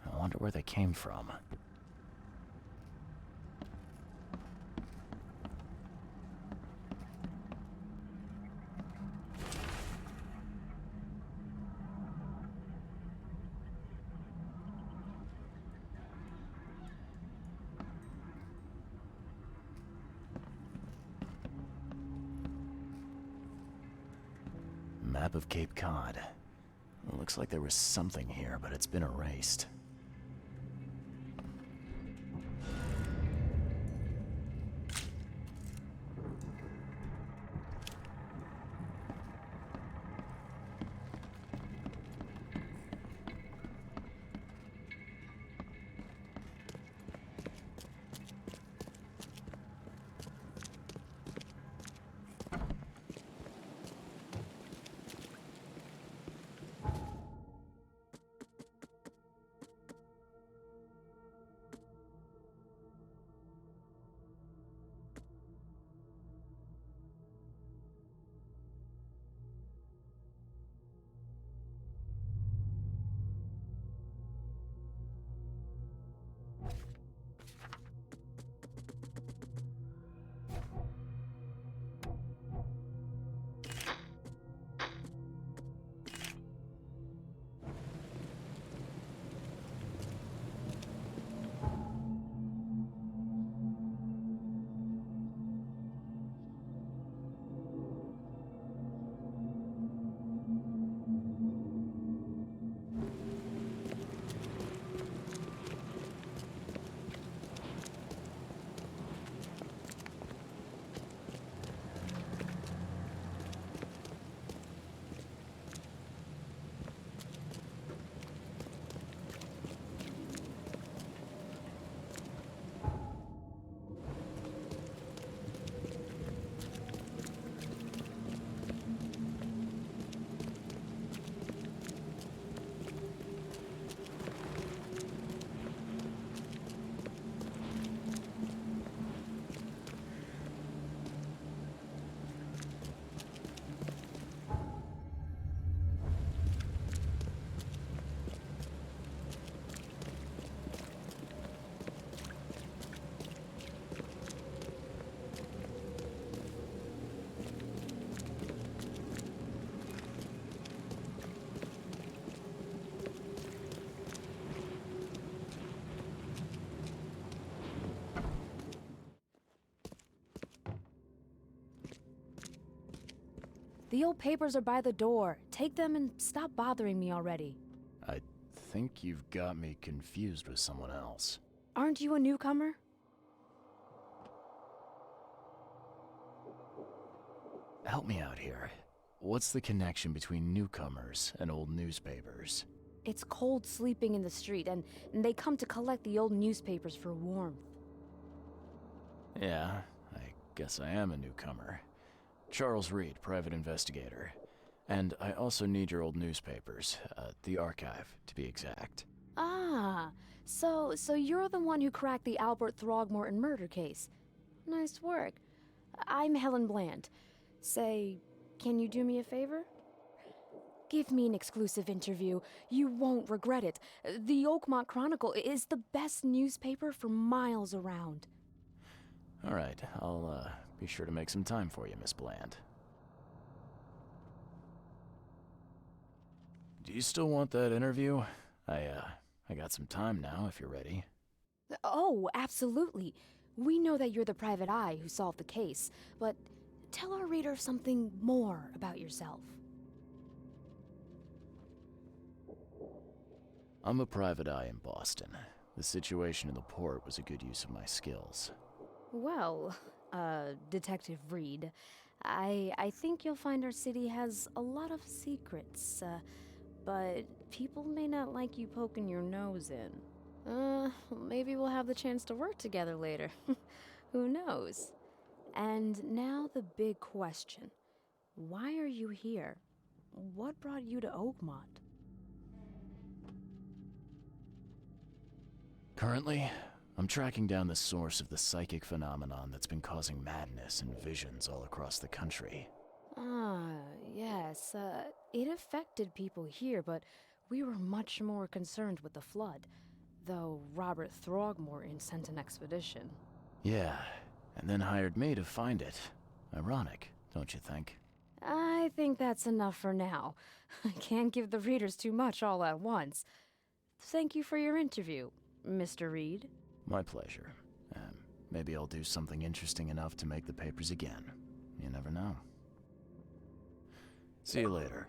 I wonder where they came from. Map of Cape Cod. It looks like there was something here, but it's been erased. The old papers are by the door. Take them and stop bothering me already. I think you've got me confused with someone else. Aren't you a newcomer? Help me out here. What's the connection between newcomers and old newspapers? It's cold sleeping in the street, and they come to collect the old newspapers for warmth. Yeah, I guess I am a newcomer. Charles Reed, private investigator. And I also need your old newspapers, the archive, to be exact. Ah, so you're the one who cracked the Albert Throgmorton murder case. Nice work. I'm Helen Bland. Say, can you do me a favor? Give me an exclusive interview. You won't regret it. The Oakmont Chronicle is the best newspaper for miles around. All right, I'll be sure to make some time for you, Miss Bland. Do you still want that interview? I got some time now, if you're ready. Oh, absolutely. We know that you're the private eye who solved the case, but tell our readers something more about yourself. I'm a private eye in Boston. The situation in the port was a good use of my skills. Well, Detective Reed, I think you'll find our city has a lot of secrets, but people may not like you poking your nose in. Maybe we'll have the chance to work together later. Who knows? And now the big question. Why are you here? What brought you to Oakmont? Currently, I'm tracking down the source of the psychic phenomenon that's been causing madness and visions all across the country. Ah, yes. It affected people here, but we were much more concerned with the flood. Though Robert Throgmorton sent an expedition. Yeah, and then hired me to find it. Ironic, don't you think? I think that's enough for now. I can't give the readers too much all at once. Thank you for your interview, Mr. Reed. My pleasure. Maybe I'll do something interesting enough to make the papers again. You never know. See you later.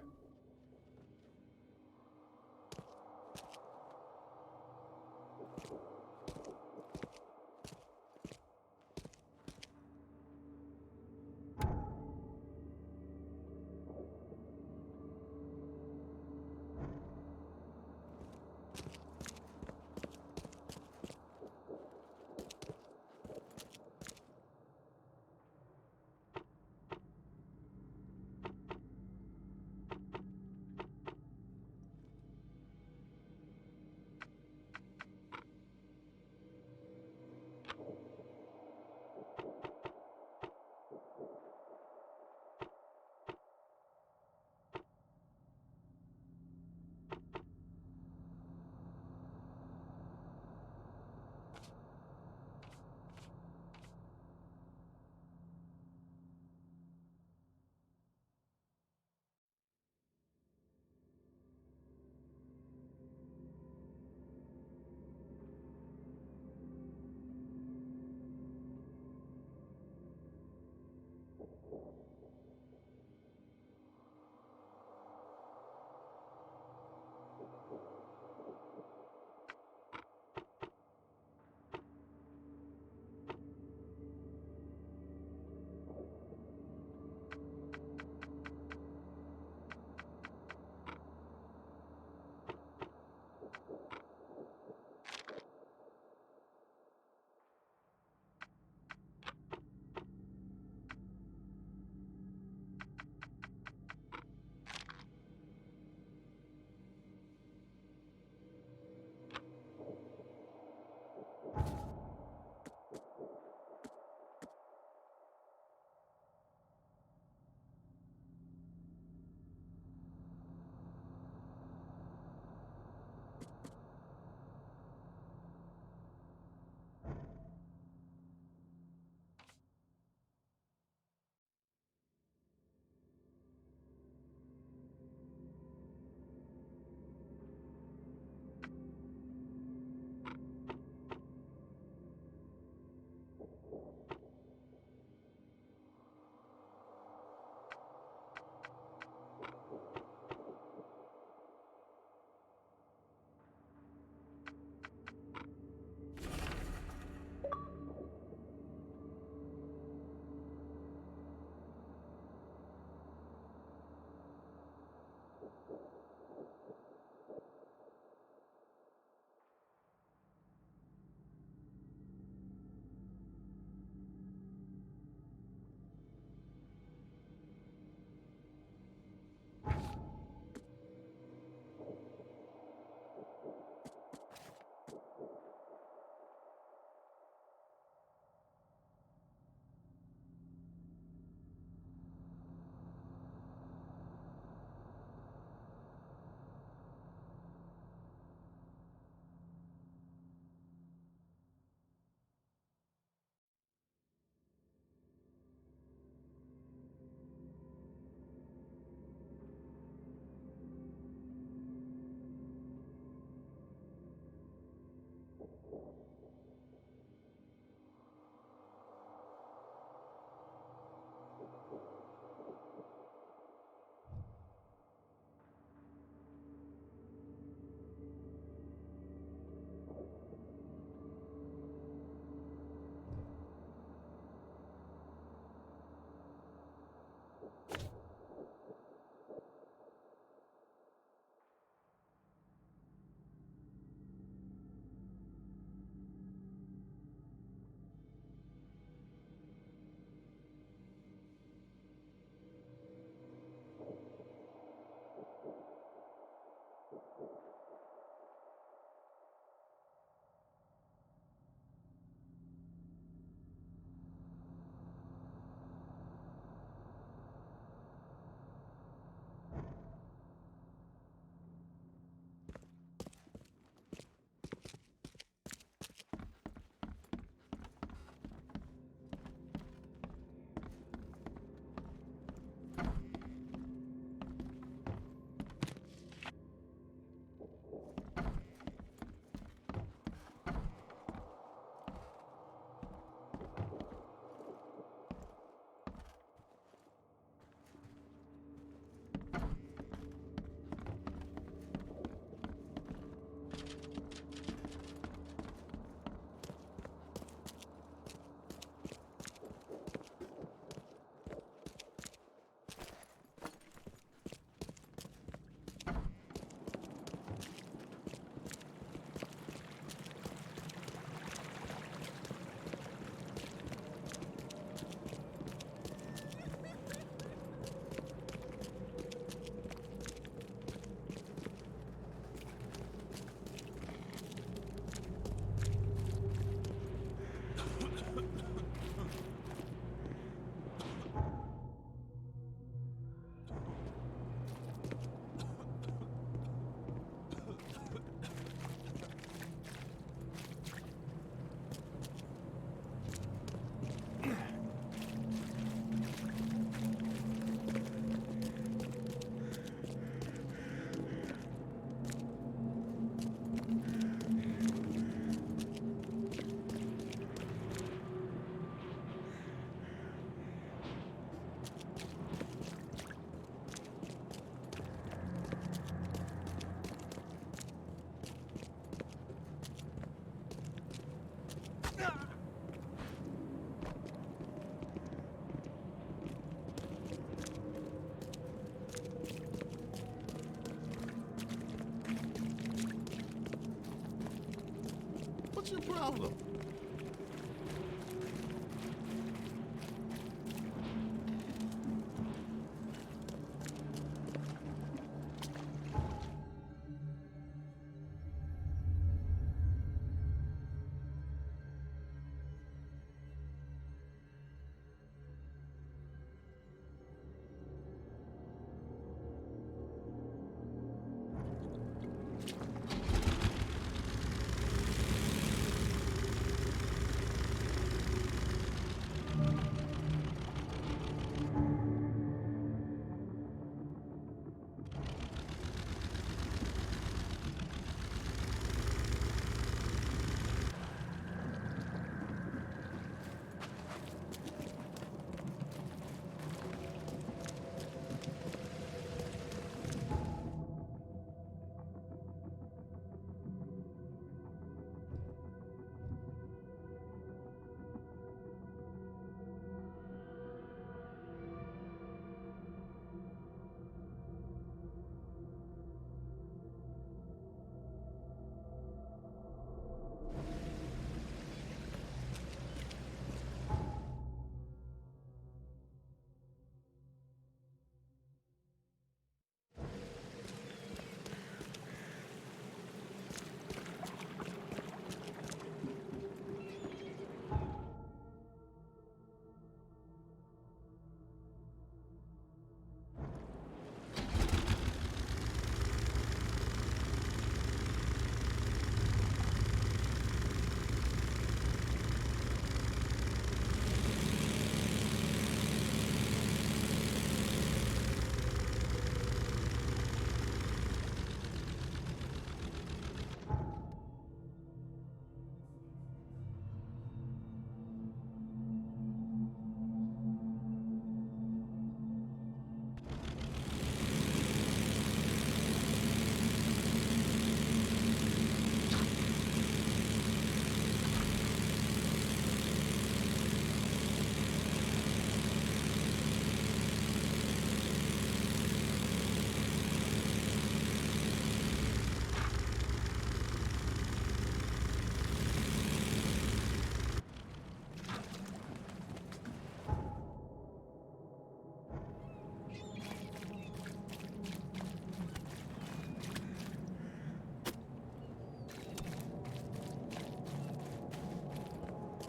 What's your problem?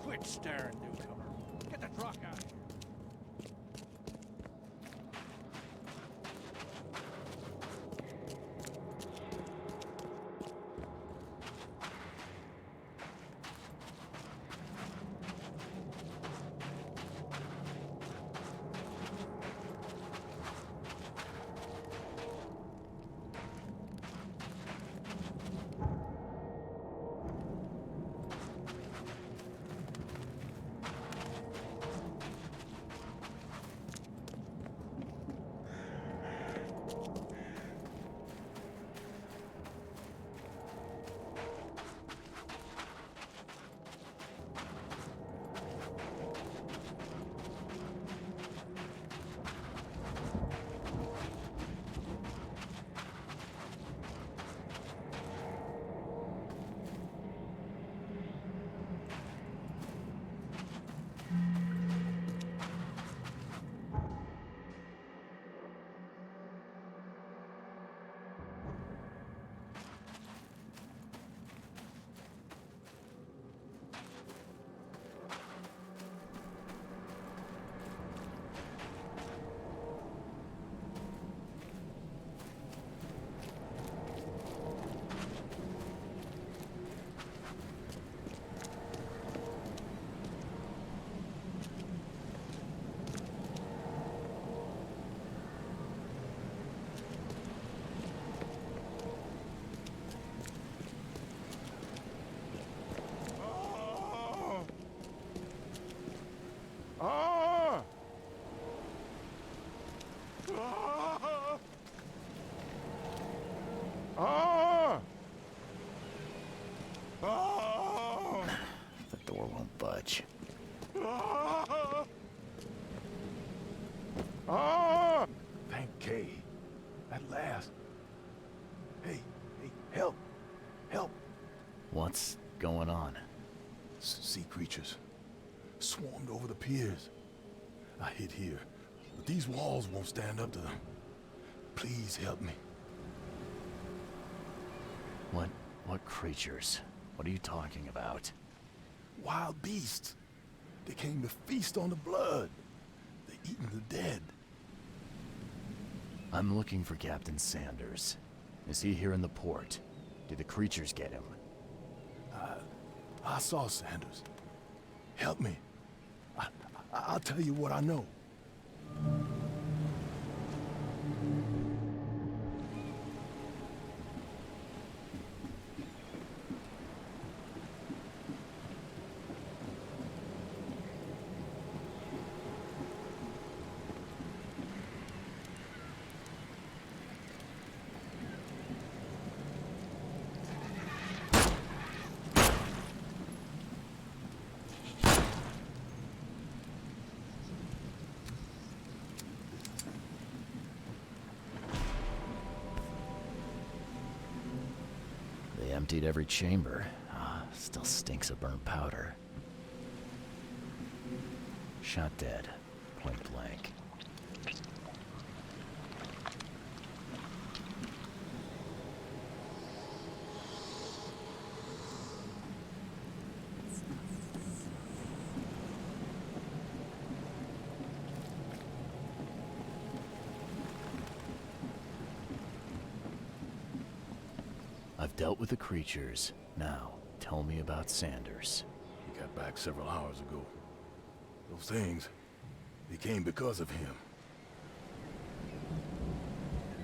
Quit staring, newcomer. Get the truck out of here. The door won't budge. Thank Kay. At last. Hey, help! Help! What's going on? sea creatures. Swarmed over the piers. I hid here, but these walls won't stand up to them. Please help me. What creatures? What are you talking about? Wild beasts. They came to feast on the blood. They eaten the dead. I'm looking for Captain Sanders. Is he here in the port? Did the creatures get him? I saw Sanders. Help me. I'll tell you what I know. They emptied every chamber. Still stinks of burnt powder. Shot dead. Point blank. I've dealt with the creatures. Now, tell me about Sanders. He got back several hours ago. Those things, they came because of him.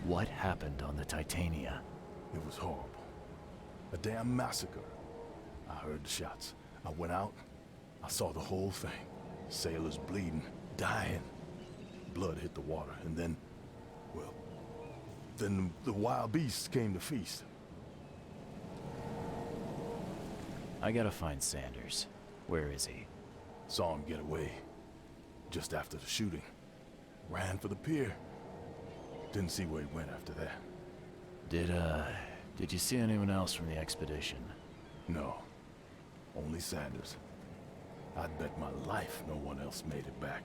What happened on the Titania? It was horrible. A damn massacre. I heard the shots. I went out. I saw the whole thing. Sailors bleeding, dying. Blood hit the water, and then, well, then the wild beasts came to feast. I gotta find Sanders. Where is he? Saw him get away. Just after the shooting. Ran for the pier. Didn't see where he went after that. Did you see anyone else from the expedition? No. Only Sanders. I'd bet my life no one else made it back.